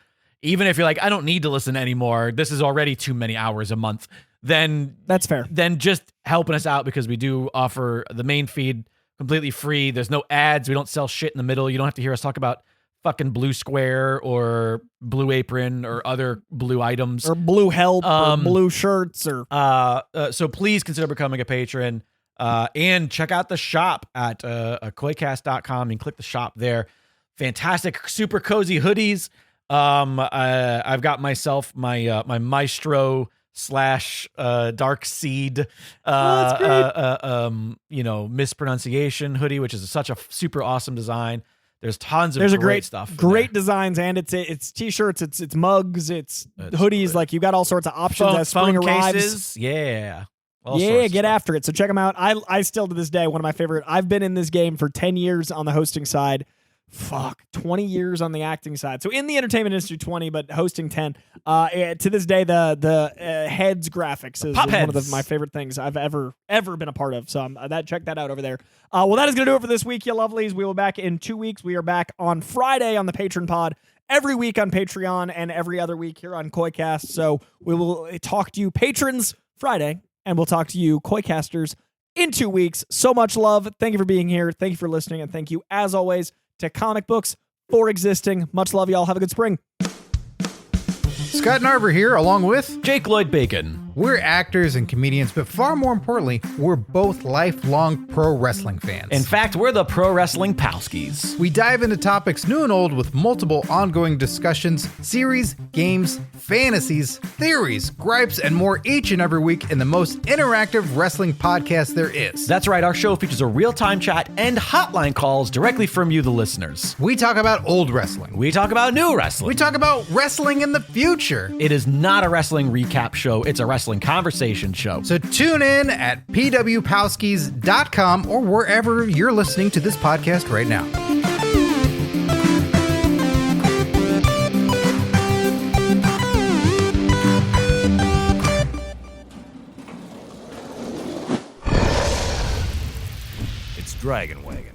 even if you're like, I don't need to listen anymore, this is already too many hours a month, then that's fair. Then just helping us out, because we do offer the main feed completely free. There's no ads. We don't sell shit in the middle. You don't have to hear us talk about fucking Blue Square or Blue Apron or other blue items or blue help or blue shirts or so please consider becoming a patron, and check out the shop at koicast.com and click the shop there. Fantastic, super cozy hoodies. I've got myself my Maestro / Dark Seed mispronunciation hoodie, which is such a super awesome design. There's tons of great stuff. Great designs, and it's t-shirts, it's mugs, it's hoodies. Like, you got all sorts of options as spring arrives. Cases. Yeah. Get after it. So check them out. I still, to this day, one of my favorite. I've been in this game for 10 years on the hosting side. 20 years on the acting side. So in the entertainment industry, 20, but hosting 10. To this day, the heads graphics is one of my favorite things I've ever been a part of. So check that out over there. Well, that is going to do it for this week, you lovelies. We will be back in 2 weeks. We are back on Friday on the Patron Pod, every week on Patreon and every other week here on KoiCast. So we will talk to you patrons Friday, and we'll talk to you KoiCasters in 2 weeks. So much love. Thank you for being here. Thank you for listening. And thank you, as always, to Comic Books for existing. Much love, y'all. Have a good spring. Scott Narver here, along with Jake Lloyd Bacon. We're actors and comedians, but far more importantly, we're both lifelong pro wrestling fans. In fact, we're the Pro Wrestling Palskis. We dive into topics new and old with multiple ongoing discussions, series, games, fantasies, theories, gripes, and more each and every week in the most interactive wrestling podcast there is. That's right, our show features a real-time chat and hotline calls directly from you, the listeners. We talk about old wrestling. We talk about new wrestling. We talk about wrestling in the future. It is not a wrestling recap show, it's a wrestling conversation show. So tune in at pwpowskis.com or wherever you're listening to this podcast right now. It's Dragon Wagon.